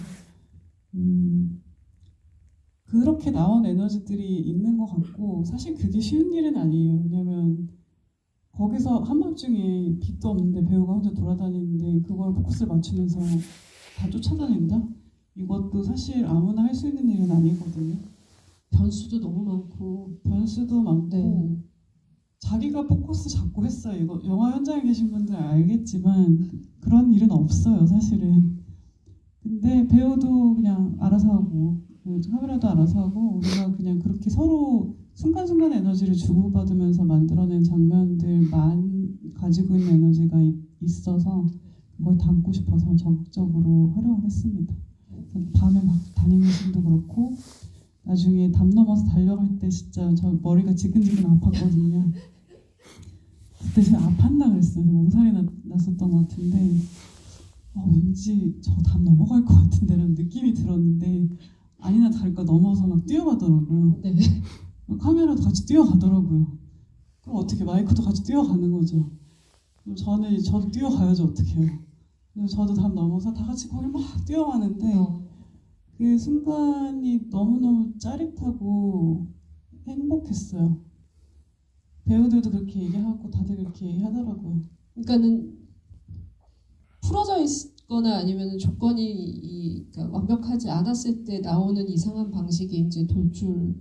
그렇게 나온 에너지들이 있는 것 같고 사실 그게 쉬운 일은 아니에요. 왜냐면 거기서 한밤중에 빛도 없는데 배우가 혼자 돌아다니는데 그걸 포커스를 맞추면서 다 쫓아다닌다? 이것도 사실 아무나 할 수 있는 일은 아니거든요. 변수도 너무 많고 네. 자기가 포커스 잡고 했어요. 이거 영화 현장에 계신 분들 알겠지만 그런 일은 없어요 사실은. 근데 배우도 그냥 알아서 하고 카메라도 알아서 하고 우리가 그냥 그렇게 서로 순간순간 에너지를 주고받으면서 만들어낸 장면들만 가지고 있는 에너지가 있어서 그걸 담고 싶어서 적극적으로 활용을 했습니다. 밤에 막 다니는 신도 그렇고 나중에 담 넘어서 달려갈 때 진짜 저 머리가 지근지근 아팠거든요. 그때 제가 아팠나 그랬어요. 몸살이 났었던 것 같은데 왠지 저 담 넘어갈 것 같은데 라는 느낌이 들었는데 아니나 다를까 넘어서 막 뛰어가더라고요. 네. 카메라도 같이 뛰어가더라고요. 그럼 어떻게 마이크도 같이 뛰어가는 거죠. 그럼 저도 뛰어가야죠. 어떻게 해요. 그래서 저도 담 넘어서 다 같이 거기 막 뛰어가는데 그 순간이 너무너무 짜릿하고 행복했어요. 배우들도 그렇게 얘기하고 다들 그렇게 얘기하더라고요. 그러니까는 풀어져 있거나 아니면 조건이 그러니까 완벽하지 않았을 때 나오는 이상한 방식이 이제 돌출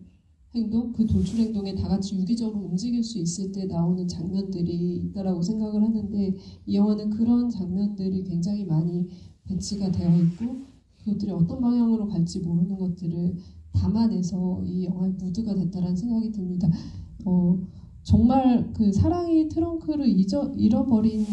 행동, 그 돌출 행동에 다 같이 유기적으로 움직일 수 있을 때 나오는 장면들이 있다라고 생각을 하는데 이 영화는 그런 장면들이 굉장히 많이 배치가 되어 있고 그것들이 어떤 방향으로 갈지 모르는 것들을 담아내서 이 영화의 무드가 됐다라는 생각이 듭니다. 정말 그 사랑이 트렁크를 잃어버린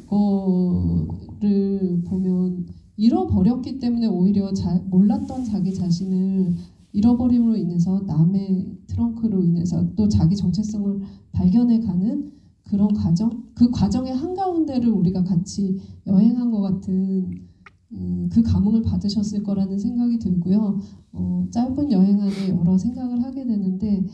거를 보면 잃어버렸기 때문에 오히려 몰랐던 자기 자신을 잃어버림으로 인해서 남의 트렁크로 인해서 또 자기 정체성을 발견해가는 그런 과정, 그 과정의 한가운데를 우리가 같이 여행한 것 같은 그 감흥을 받으셨을 거라는 생각이 들고요. 짧은 여행 안에 여러 생각을 하게 되는데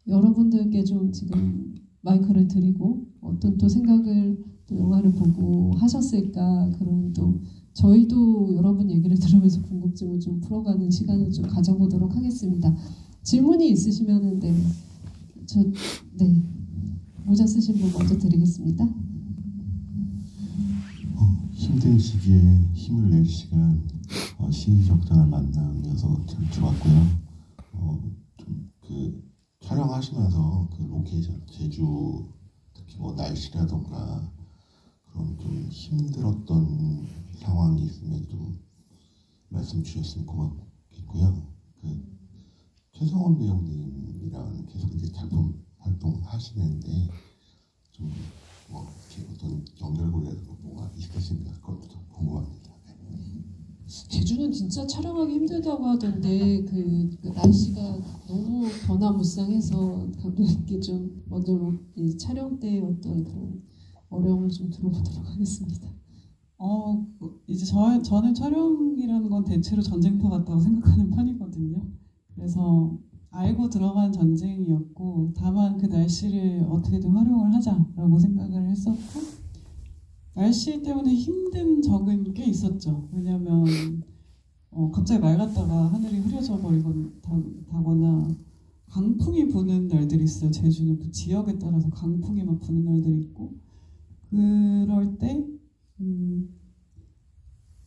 여러분들께 좀 지금 마이크를 드리고 어떤 또 생각을 또 영화를 보고 하셨을까 그런 또 저희도 여러분 얘기를 들으면서 궁금증을 좀 풀어가는 시간을 좀 가져보도록 하겠습니다. 질문이 있으시면은 네, 모자 쓰신 분 먼저 드리겠습니다. 힘든 시기에 힘을 낼 시간 시의적당을 만나면서 참 좋았고요. 촬영하시면서 그 로케이션 제주 특히 뭐 날씨라던가 그런 좀 힘들었던 상황이 있으면 좀 말씀 주셨으면 고맙겠고요. 최성원 배우님이랑 계속 이제 작품 활동하시는데 좀 뭐 이렇게 어떤 연결고리라든가 뭐가 있으신가 그것도 좀 궁금합니다. 제주는 진짜 촬영하기 힘들다고 하던데 그 날씨가 너무 변화무쌍해서 감독님께 좀 먼저 이 촬영 때 어떤 그런 어려움을 좀 들어보도록 하겠습니다. 이제 저는 촬영이라는 건 대체로 전쟁터 같다고 생각하는 편이거든요. 그래서 알고 들어간 전쟁이었고 다만 그 날씨를 어떻게든 활용을 하자라고 생각을 했었고 날씨 때문에 힘든 적은 꽤 있었죠. 왜냐하면 갑자기 맑았다가 하늘이 흐려져 버리거나 강풍이 부는 날들이 있어요. 제주는 그 지역에 따라서 강풍이 막 부는 날들이 있고 그럴 때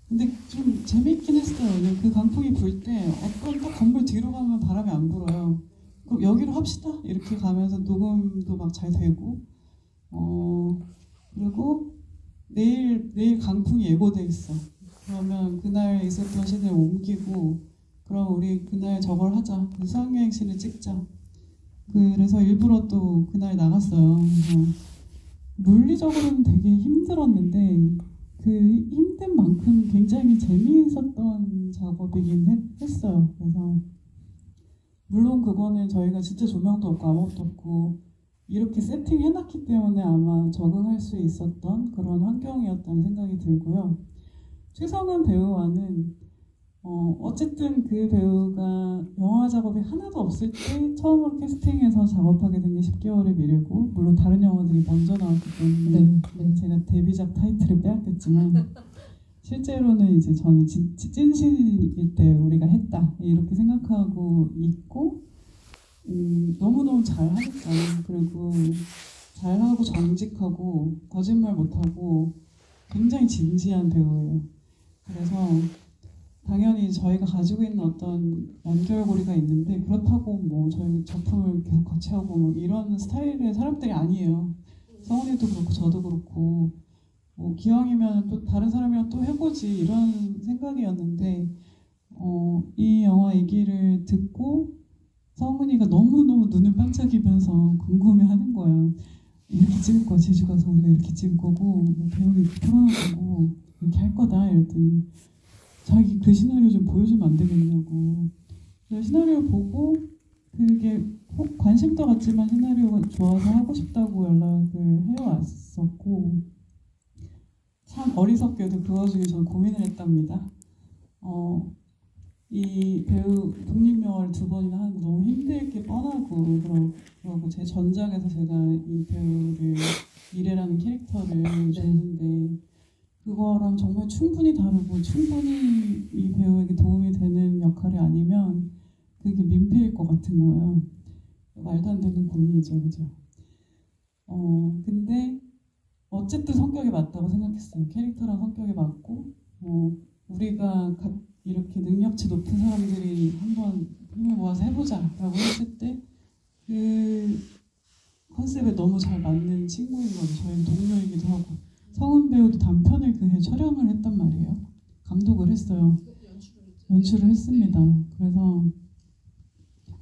근데 좀 재밌긴 했어요. 왜냐면 그 강풍이 불 때 어떤 딱 건물 뒤로 가면 바람이 안 불어요. 그럼 여기로 합시다 이렇게 가면서 녹음도 막 잘 되고 그리고 내일 강풍이 예고돼 있어. 그러면 그날 있었던 씬을 옮기고 그럼 우리 그날 저걸 하자. 그 수학여행 씬을 찍자. 그래서 일부러 또 그날 나갔어요. 그래서 물리적으로는 되게 힘들었는데 그 힘든 만큼 굉장히 재미있었던 작업이긴 했어요. 그래서 물론 그거는 저희가 진짜 조명도 없고 아무것도 없고 이렇게 세팅해놨기 때문에 아마 적응할 수 있었던 그런 환경이었다는 생각이 들고요. 최성은 배우와는 어쨌든 그 배우가 영화 작업이 하나도 없을 때 처음으로 캐스팅해서 작업하게 된 게 10개월의 미래고 물론 다른 영화들이 먼저 나왔기 때문에 네, 제가 데뷔작 타이틀을 빼앗겼지만 실제로는 이제 저는 찐신일 때 우리가 했다 이렇게 생각하고 있고 너무너무 잘하니까 그리고 잘하고 정직하고 거짓말 못하고 굉장히 진지한 배우예요. 그래서 당연히 저희가 가지고 있는 어떤 연결고리가 있는데 그렇다고 뭐 저희 작품을 계속 같이 하고 뭐 이런 스타일의 사람들이 아니에요. 성훈이도 그렇고 저도 그렇고 뭐 기왕이면 또 다른 사람이랑 또 해보지 이런 생각이었는데 이 영화 얘기를 듣고 성훈이가 너무너무 눈을 반짝이면서 궁금해하는 거예요. 이렇게 찍을 거야. 제주 가서 우리가 이렇게 찍을 거고 뭐 배우는 이렇게 풀어놓을 거고 이렇게 할 거다 이랬더니 자기 그 시나리오 좀 보여주면 안 되겠냐고. 그래서 시나리오 보고 그게 관심도 갖지만 시나리오가 좋아서 하고 싶다고 연락을 해왔었고 참 어리석게도 그 와중에 저는 고민을 했답니다. 이 배우 독립영화를 2번이나 하는 거 너무 힘들 게 뻔하고 그러고 제 전작에서 제가 이 배우를 미래라는 캐릭터를 줬는데 그거랑 정말 충분히 다르고 충분히 이 배우에게 도움이 되는 역할이 아니면 그게 민폐일 것 같은 거예요. 말도 안 되는 고민이죠, 그죠? 근데 어쨌든 성격이 맞다고 생각했어요. 캐릭터랑 성격이 맞고 우리가 이렇게 능력치 높은 사람들이 한번 힘을 모아서 해보자라고 했을 때 그 컨셉에 너무 잘 맞는 친구인 거죠. 저희는 동료이기도 하고 성은 배우도 단편을 그 해 촬영을 했단 말이에요. 감독을 했어요. 연출을 했습니다. 그래서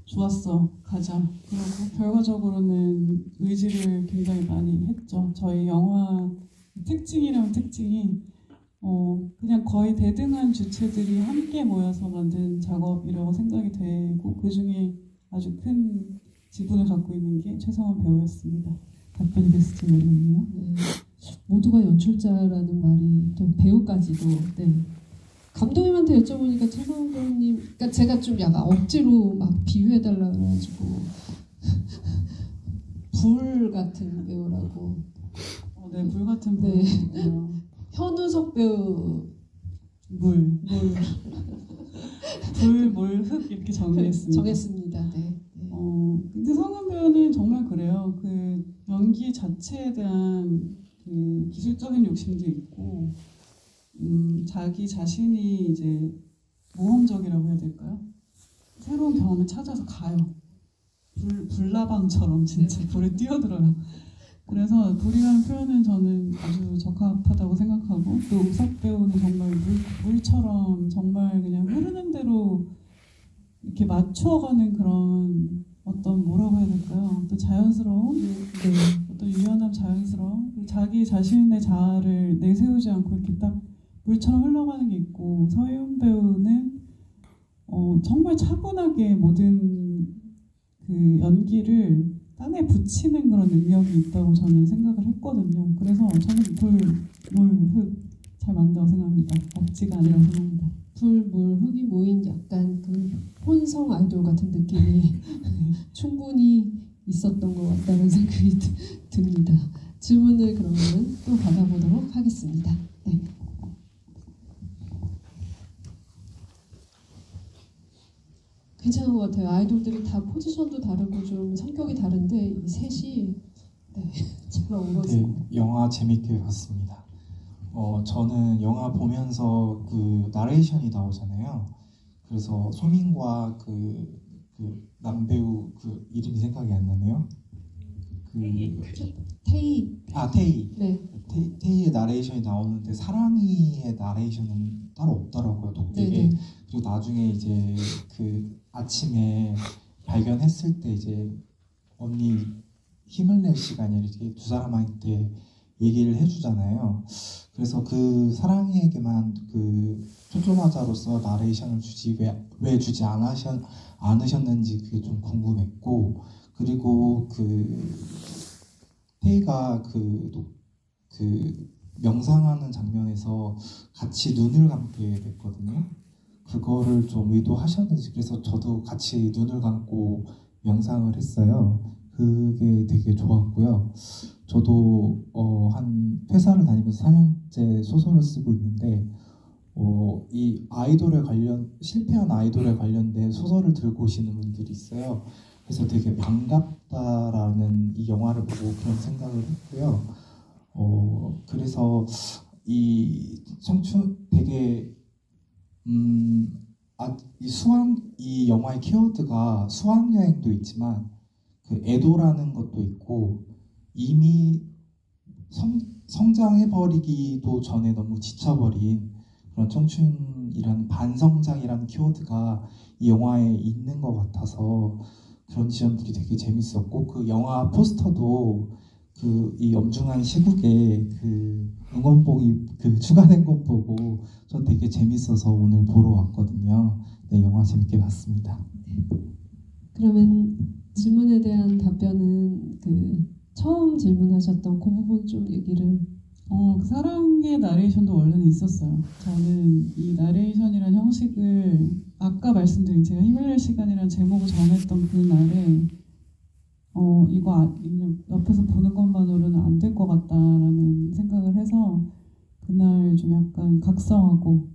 좋았어, 가자. 그리고 결과적으로는 의지를 굉장히 많이 했죠. 저희 영화 특징이라면 특징이 그냥 거의 대등한 주체들이 함께 모여서 만든 작업이라고 생각이 되고 그 중에 아주 큰 지분을 갖고 있는 게 최성원 배우였습니다. 답변이 됐을지 모르겠네요. 네. 모두가 연출자라는 말이 또 배우까지도 네. 감독님한테 여쭤보니까 최성원 배우님 그러니까 제가 좀 약간 억지로 막 비유해달라 그래가지고 불 같은 배우라고 네, 불 같은 배우. 네. 현우석 배우 물, 흙 이렇게 정했습니다. 네. 근데 성은 배우는 정말 그래요. 그 연기 자체에 대한 그 기술적인 욕심도 있고, 자기 자신이 이제 모험적이라고 해야 될까요? 새로운 경험을 찾아서 가요. 불나방처럼 진짜 불에 뛰어들어요. 그래서 불이라는 표현은 저는 아주 적합하다고 생각하고 또 우석 배우는 정말 물처럼 정말 그냥 흐르는 대로 이렇게 맞추어가는 그런 어떤 뭐라고 해야 될까요? 또 자연스러움, 어떤 유연함, 자연스러움, 자기 자신의 자아를 내세우지 않고 이렇게 딱 물처럼 흘러가는 게 있고 서혜운 배우는 정말 차분하게 모든 그 연기를 땅에 붙이는 그런 능력이 있다고 저는 생각을 했거든요. 그래서 저는 흙 잘 맞는다고 생각합니다. 억지가 아니라고 생각합니다. 흙이 모인 약간 그 혼성 아이돌 같은 느낌이 충분히 있었던 것 같다는 생각이 듭니다. 질문을 그러면 또 받아보도록 하겠습니다. 네. 괜찮은 것 같아요. 아이돌들이 다 포지션도 다르고 좀 성격이 다른데 이 셋이 네, 잘 어우러지고. 네, 영화 재밌게 봤습니다. 저는 영화 보면서 그 나레이션이 나오잖아요. 그래서 소민과 그 남배우 그 이름이 생각이 안 나네요. 태희. 태희. 네. 태희의 나레이션이 나오는데 사랑이의 나레이션은 따로 없더라고요, 독백에. 네네. 그리고 나중에 이제 그 아침에 발견했을 때 이제 언니 힘을 낼 시간이 이렇게 두 사람한테 얘기를 해주잖아요. 그래서 그 사랑이에게만 그 초점화자로서 나레이션을 주지 왜 주지 않으셨는지 그게 좀 궁금했고, 그리고 그 태희가 그 명상하는 장면에서 같이 눈을 감게 됐거든요. 그거를 좀 의도하셨는지, 그래서 저도 같이 눈을 감고 명상을 했어요. 그게 되게 좋았고요. 저도 한 회사를 다니면서 4년째 소설을 쓰고 있는데 이 실패한 아이돌에 관련된 소설을 들고 오시는 분들이 있어요. 그래서 되게 반갑다라는 이 영화를 보고 그런 생각을 했고요. 그래서 이 청춘 되게 이 영화의 키워드가 수학여행도 있지만 그 애도라는 것도 있고, 이미 성장해버리기도 전에 너무 지쳐버린 그런 청춘이라는 반성장이라는 키워드가 이 영화에 있는 것 같아서 그런 지점들이 되게 재밌었고, 그 영화 포스터도 이 엄중한 시국에 그 응원봉이 추가된 것 보고 저 되게 재밌어서 오늘 보러 왔거든요. 네, 영화 재밌게 봤습니다. 그러면 질문에 대한 답변은 처음 질문하셨던 그 부분 좀 얘기를. 그 사랑의 나레이션도 원래는 있었어요. 저는 이 나레이션이라는 형식을 아까 말씀드린 제가 힘을 낼 시간이라는 제목을 정했던 그날에 이거 그냥 옆에서 보는 것만으로는 안 될 것 같다라는 생각을 해서 그날 좀 약간 각성하고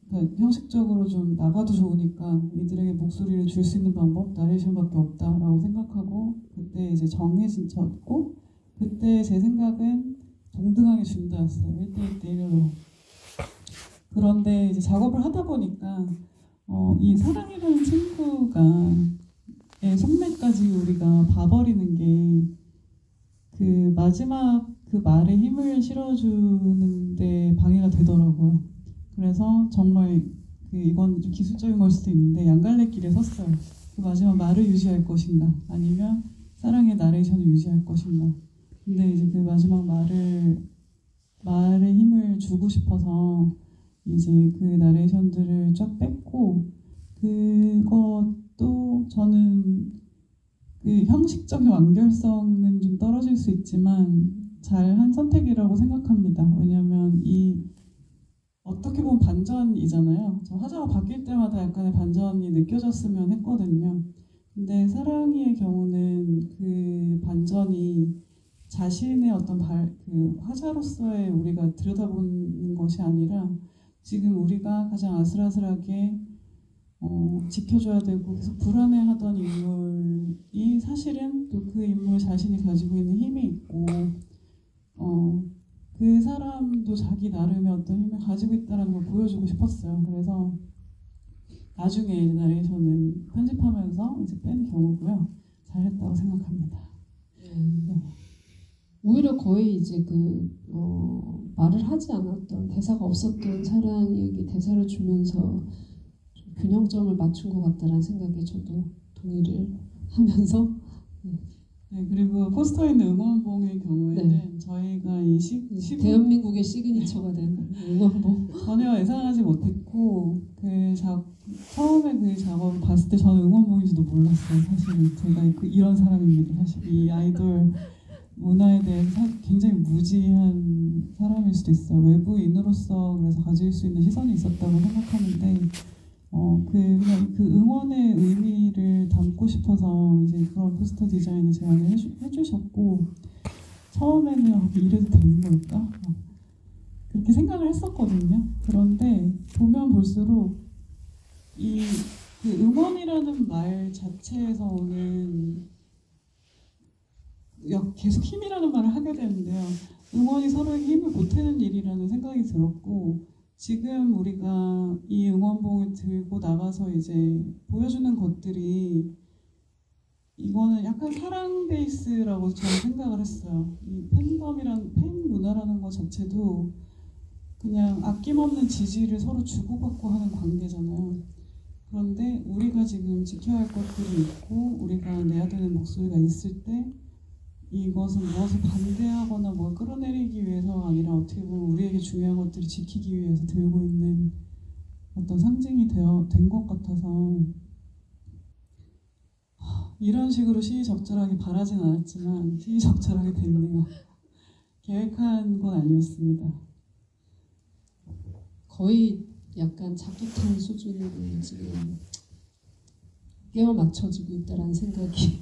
그러니까 형식적으로 좀 나가도 좋으니까 이들에게 목소리를 줄 수 있는 방법 나레이션밖에 없다라고 생각하고 그때 이제 정해졌고, 그때 제 생각은 동등하게 준다였어요. 1대1로. 그런데 이제 작업을 하다 보니까 이 사랑이라는 친구가 속내까지 우리가 봐버리는 게 그 마지막 그 말에 힘을 실어주는데 방해가 되더라고요. 그래서 정말 이건 좀 기술적인 걸 수도 있는데 양갈래길에 섰어요. 그 마지막 말을 유지할 것인가 아니면 사랑의 나레이션을 유지할 것인가. 근데 이제 그 마지막 말에 힘을 주고 싶어서 이제 그 나레이션들을 쫙 뺐고, 그것도 저는 그 형식적인 완결성은 좀 떨어질 수 있지만 잘한 선택이라고 생각합니다. 왜냐하면 어떻게 보면 반전이잖아요. 저 화자가 바뀔 때마다 약간의 반전이 느껴졌으면 했거든요. 근데 사랑이의 경우는 그 반전이 자신의 어떤 그 화자로서의 우리가 들여다보는 것이 아니라 지금 우리가 가장 아슬아슬하게 지켜줘야 되고 계속 불안해하던 인물이 사실은 또 그 인물 자신이 가지고 있는 힘이 있고 그 사람도 자기 나름의 어떤 힘을 가지고 있다는 걸 보여주고 싶었어요. 그래서 나중에 나레이션을 편집하면서 이제 뺀 경우고요. 잘했다고 생각합니다. 네. 오히려 거의 이제 말을 하지 않았던 대사가 없었던 사랑에게 대사를 주면서 좀 균형점을 맞춘 것 같다라는 생각에 저도 동의를 하면서. 네, 그리고 포스터에 있는 응원봉의 경우에는 네. 저희가 대한민국의 시그니처가 된 응원봉 전혀 예상하지 못했고 처음에 그 작업을 봤을 때 저는 응원봉인지도 몰랐어요. 사실은 제가 이런 사람입니다. 사실 이 아이돌 문화에 대해서 굉장히 무지한 사람일 수도 있어요. 외부인으로서 그래서 가질 수 있는 시선이 있었다고 생각하는데 그냥 그 응원의 의미를 담고 싶어서 이제 그런 포스터 디자인을 제안을 해주셨고, 처음에는 이래도 되는 걸까? 그렇게 생각을 했었거든요. 그런데 보면 볼수록 그 응원이라는 말 자체에서 오는 계속 힘이라는 말을 하게 되는데요. 응원이 서로에게 힘을 보태는 일이라는 생각이 들었고, 지금 우리가 이 응원봉을 들고 나가서 이제 보여주는 것들이 이거는 약간 사랑 베이스라고 저는 생각을 했어요. 이 팬덤이란 팬 문화라는 것 자체도 그냥 아낌없는 지지를 서로 주고받고 하는 관계잖아요. 그런데 우리가 지금 지켜야 할 것들이 있고 우리가 내야 되는 목소리가 있을 때 이것은 무엇을 반대하거나 뭘 끌어내리기 위해서가 아니라 어떻게 보면 우리에게 중요한 것들을 지키기 위해서 들고 있는 어떤 상징이 된 것 같아서 이런 식으로 시의적절하게 바라진 않았지만 시의적절하게 됐네요. 계획한 건 아니었습니다. 거의 약간 작두탄 수준으로 지금 끼워 맞춰지고 있다라는 생각이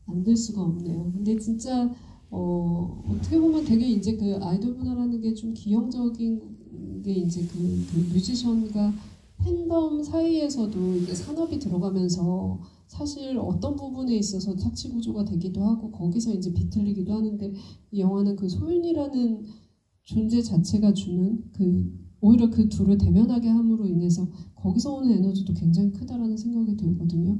안 들 수가 없네요. 근데 진짜 어떻게 보면 되게 이제 그 아이돌 문화라는 게 좀 기형적인 게 이제 그 뮤지션과 팬덤 사이에서도 이게 산업이 들어가면서 사실 어떤 부분에 있어서 착취 구조가 되기도 하고 거기서 이제 비틀리기도 하는데 이 영화는 그 소윤이라는 존재 자체가 주는 오히려 그 둘을 대면하게 함으로 인해서 거기서 오는 에너지도 굉장히 크다라는 생각이 들거든요.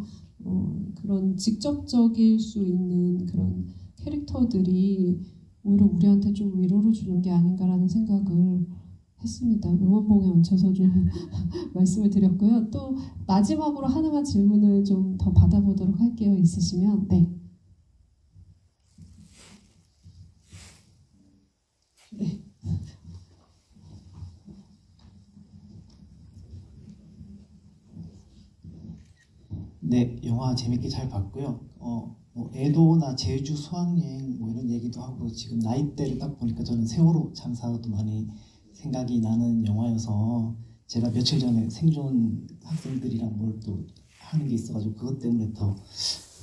그런 직접적일 수 있는 그런 캐릭터들이 오히려 우리한테 좀 위로를 주는 게 아닌가라는 생각을 했습니다. 응원봉에 얹혀서 좀 말씀을 드렸고요. 또 마지막으로 하나만 질문을 좀 더 받아보도록 할게요. 있으시면. 네. 네. 네, 영화 재밌게 잘 봤고요. 뭐 애도나 제주 수학여행 뭐 이런 얘기도 하고 지금 나이대를 딱 보니까 저는 세월호 참사도 많이 생각이 나는 영화여서 제가 며칠 전에 생존 학생들이랑 뭘 또 하는 게 있어가지고 그것 때문에 더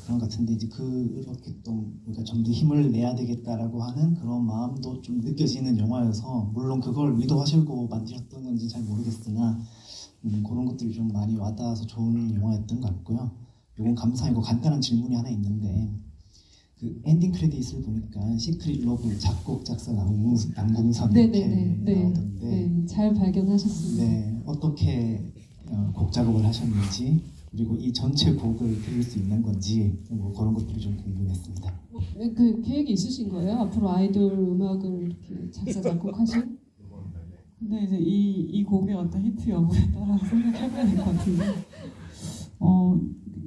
그런 것 같은데 이제 그렇게 또 우리가 좀 더 힘을 내야 되겠다라고 하는 그런 마음도 좀 느껴지는 영화여서 물론 그걸 의도하시고 만드셨던 건지 잘 모르겠으나 그런 것들이 좀 많이 와닿아서 좋은 영화였던 것 같고요. 이건 감상이고 간단한 질문이 하나 있는데 그 엔딩 크레딧을 보니까 시크릿 러브 작곡 작사 남궁선 이렇게 나오던데 네, 잘 발견하셨습니다. 네, 어떻게 곡 작업을 하셨는지 그리고 이 전체 곡을 들을 수 있는 건지 뭐 그런 것들이 좀 궁금했습니다. 그 계획이 있으신 거예요? 앞으로 아이돌 음악을 이렇게 작사 작곡하실? 근데 이제 이 곡의 어떤 히트 여부에 따라 생각해봐야 될 것 같은데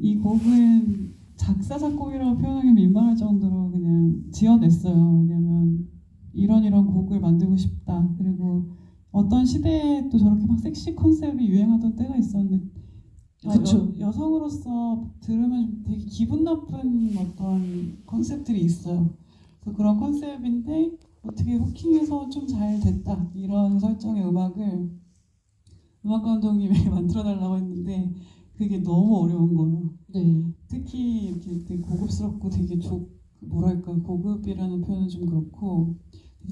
이 곡은 작사 작곡이라고 표현하기 민망할 정도로 그냥 지어냈어요. 왜냐면 이런 곡을 만들고 싶다. 그리고 어떤 시대에 또 저렇게 막 섹시 컨셉이 유행하던 때가 있었는데 여성으로서 들으면 되게 기분 나쁜 어떤 컨셉들이 있어요. 그래서 그런 컨셉인데 어떻게 후킹해서 좀 잘 됐다 이런 설정의 음악을 음악 감독님에게 만들어달라고 했는데 그게 너무 어려운 거예요. 네. 특히 이렇게 되게 고급스럽고 되게 뭐랄까 고급이라는 표현은 좀 그렇고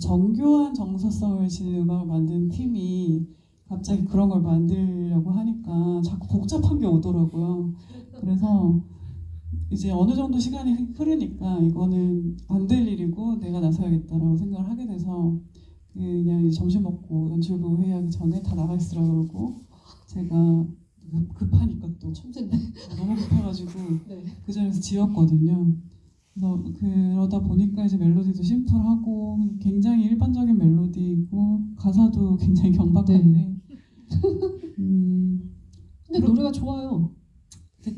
정교한 정서성을 지닌 음악을 만드는 팀이 갑자기 그런 걸 만들려고 하니까 자꾸 복잡한 게 오더라고요. 그래서 이제 어느 정도 시간이 흐르니까 이거는 안 될 일이고 내가 나서야겠다라고 생각을 하게 돼서 그냥 이제 점심 먹고 연출부 회의하기 전에 다 나가 있으라고 그러고 제가 급하니까 또 천재인데 너무 급해가지고 네. 그 자리에서 지었거든요. 그래서 그러다 보니까 이제 멜로디도 심플하고 굉장히 일반적인 멜로디이고 가사도 굉장히 경박한데 근데 노래가 좋아요.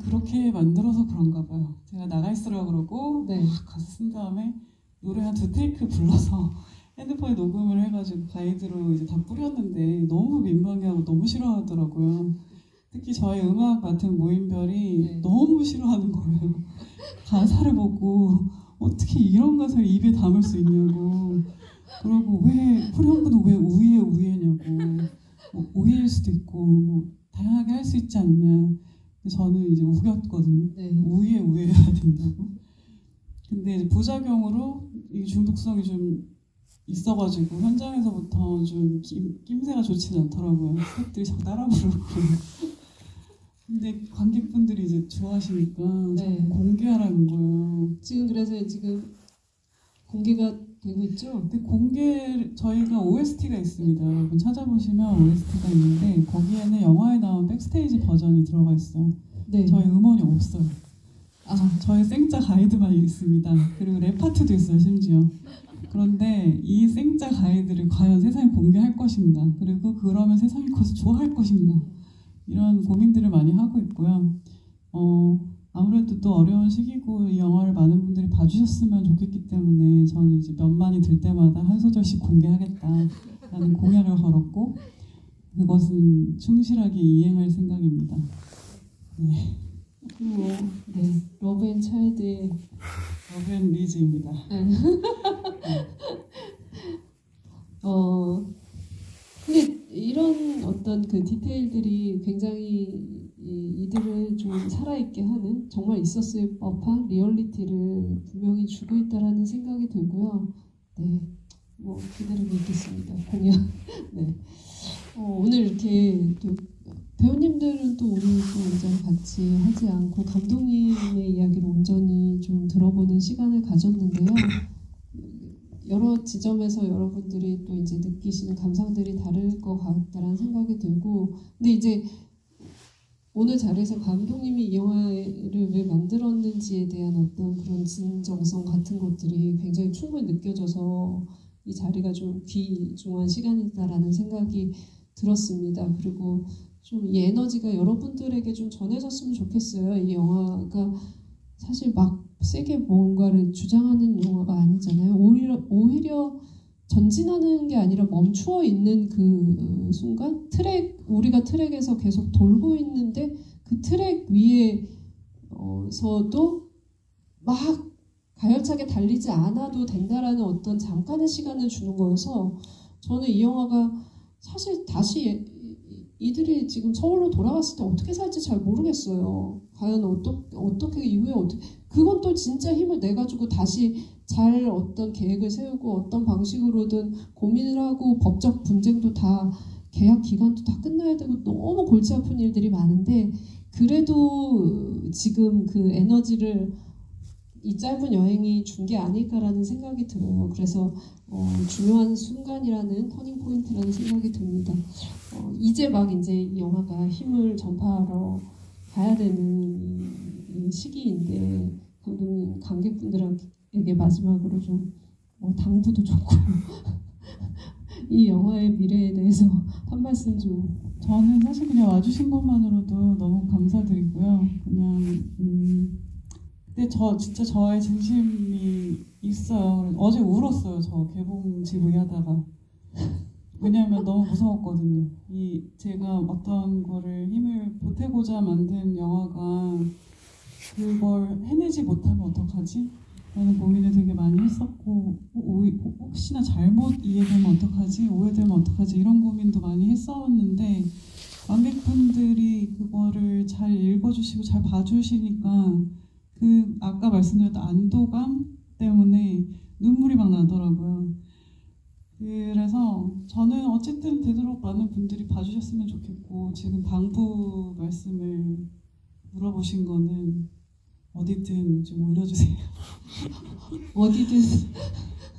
그렇게 만들어서 그런가 봐요. 제가 나가 있으라고 그러고 네. 가서 쓴 다음에 노래 한 2테이크 불러서 핸드폰에 녹음을 해가지고 가이드로 이제 다 뿌렸는데 너무 민망해하고 너무 싫어하더라고요. 특히 저희 음악 맡은 모임별이 너무 싫어하는 거예요. 가사를 보고 어떻게 이런 가사를 입에 담을 수 있냐고 그리고 왜 후렴구는 왜 우예냐고 뭐 우예일 수도 있고 뭐 다양하게 할 수 있지 않냐. 저는 이제 우겼거든요. 네. 우예해야 된다고. 근데 이제 부작용으로 이 중독성이 좀 있어가지고 현장에서부터 좀 낌새가 좋지는 않더라고요. 스태프들이 자꾸 따라 부르고. 근데 관객분들이 이제 좋아하시니까 네. 공개하라는 거예요. 지금 그래서 지금 공개가 되고 있죠? 근데 저희가 OST가 있습니다. 여러분 찾아보시면 OST가 있는데 거기에는 영화에 나온 백스테이지 버전이 들어가 있어요. 네. 저희 음원이 없어요. 아, 저희 생짜 가이드만 있습니다. 그리고 랩 파트도 있어요, 심지어. 그런데 이 생짜 가이드를 과연 세상에 공개할 것인가? 그리고 그러면 세상이 그것을 좋아할 것인가? 이런 고민들을 많이 하고 있고요. 아무래도 또 어려운 시기고 이 영화를 많은 분들이 봐주셨으면 좋겠기 때문에 저는 이제 몇만이 들 때마다 한 소절씩 공개하겠다라는 공약을 걸었고 그것은 충실하게 이행할 생각입니다. 네. 그리고 네, 러브 앤 차일드의 러브 앤 리즈입니다. 근데 이런 어떤 그 디테일들이 굉장히 이들을 좀 살아있게 하는 정말 있었을 법한 리얼리티를 분명히 주고 있다라는 생각이 들고요. 네, 뭐 기다리고 있겠습니다. 공연. 네. 오늘 이렇게 또 배우님들은 또 오늘 또 이제 같이 하지 않고 감독님의 이야기를 온전히 좀 들어보는 시간을 가졌는데요. 여러 지점에서 여러분들이 또 이제 느끼시는 감상들이 다를 것 같다라는 생각이 들고, 근데 이제 오늘 자리에서 감독님이 이 영화를 왜 만들었는지에 대한 어떤 그런 진정성 같은 것들이 굉장히 충분히 느껴져서 이 자리가 좀 귀중한 시간이다라는 생각이 들었습니다. 그리고 좀 이 에너지가 여러분들에게 좀 전해졌으면 좋겠어요. 이 영화가 사실 막 세게 뭔가를 주장하는 영화가 아니잖아요. 오히려 전진하는 게 아니라 멈추어 있는 그 순간 우리가 트랙에서 계속 돌고 있는데 그 트랙 위에서도 막 가열차게 달리지 않아도 된다라는 어떤 잠깐의 시간을 주는 거여서 저는 이 영화가 사실 다시 이들이 지금 서울로 돌아갔을 때 어떻게 살지 잘 모르겠어요. 과연 어떻게 이후에 그건 또 진짜 힘을 내가지고 다시 잘 어떤 계획을 세우고 어떤 방식으로든 고민을 하고 법적 분쟁도 다 계약 기간도 다 끝나야 되고 너무 골치 아픈 일들이 많은데 그래도 지금 그 에너지를 이 짧은 여행이 준 게 아닐까라는 생각이 들어요. 그래서 중요한 순간이라는 터닝 포인트라는 생각이 듭니다. 이제 막 이제 이 영화가 힘을 전파하러 가야 되는 이 시기인데 감독님 관객분들에게 마지막으로 좀 당부도 좋고 이 영화의 미래에 대해서 한 말씀 좀. 저는 사실 그냥 와주신 것만으로도 너무 감사드리고요. 그냥 근데 진짜 저의 진심이 있어요. 어제 울었어요. 저 개봉 지부하다가. 왜냐하면 너무 무서웠거든요. 제가 어떤 거를 힘을 보태고자 만든 영화가 그걸 해내지 못하면 어떡하지? 라는 고민을 되게 많이 했었고 혹시나 잘못 이해되면 어떡하지? 오해되면 어떡하지? 이런 고민도 많이 했었는데 관객분들이 그거를 잘 읽어주시고 잘 봐주시니까 그 아까 말씀드렸던 안도감 때문에 눈물이 막 나더라고요. 그래서 저는 어쨌든 되도록 많은 분들이 봐주셨으면 좋겠고 지금 방부 말씀을 물어보신 거는 어디든 좀 올려주세요. 어디든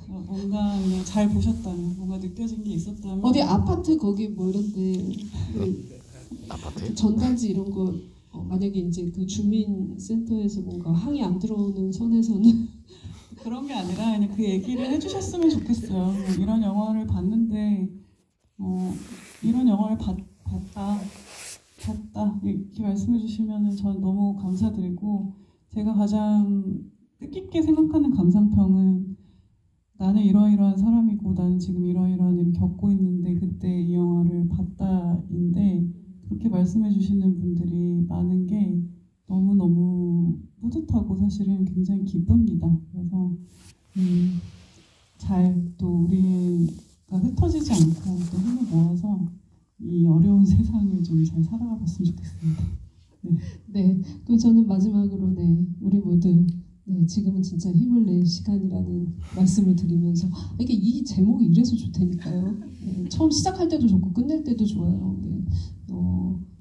뭔가 그냥 잘 보셨다면 뭔가 느껴진 게 있었다면 어디 아파트 거기 뭐 이런데 전단지 이런 거 만약에 이제 그 주민센터에서 뭔가 항의 안 들어오는 선에서는 그런 게 아니라 그냥 그 얘기를 해주셨으면 좋겠어요. 이런 영화를 봤는데 이런 영화를 봤다 이렇게 말씀해 주시면 전 너무 감사드리고 제가 가장 뜻깊게 생각하는 감상평은 나는 이러이러한 사람이고 나는 지금 이러이러한 일을 겪고 있는데 그때 이 영화를 봤다인데 그렇게 말씀해 주시는 분들이 많은 게 너무너무 뿌듯하고 사실은 굉장히 기쁩니다. 그래서 잘 또 우리가 흩어지지 않고 또 힘을 모아서 이 어려운 세상을 좀 잘 살아가 봤으면 좋겠습니다. 네. 네, 그럼 저는 마지막으로 우리 모두 네, 지금은 진짜 힘을 낼 시간이라는 말씀을 드리면서 이게 이 제목이 이래서 좋다니까요. 네, 처음 시작할 때도 좋고 끝낼 때도 좋아요. 네,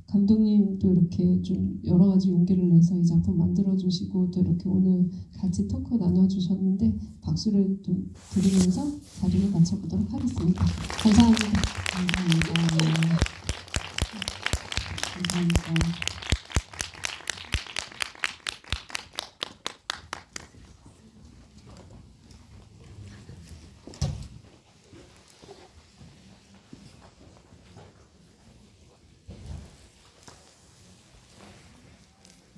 감독님 또 이렇게 좀 여러 가지 용기를 내서 이 작품 만들어주시고 또 이렇게 오늘 같이 토크 나눠주셨는데 박수를 좀 드리면서 자리를 마쳐보도록 하겠습니다. 감사합니다. 감사합니다. 감사합니다.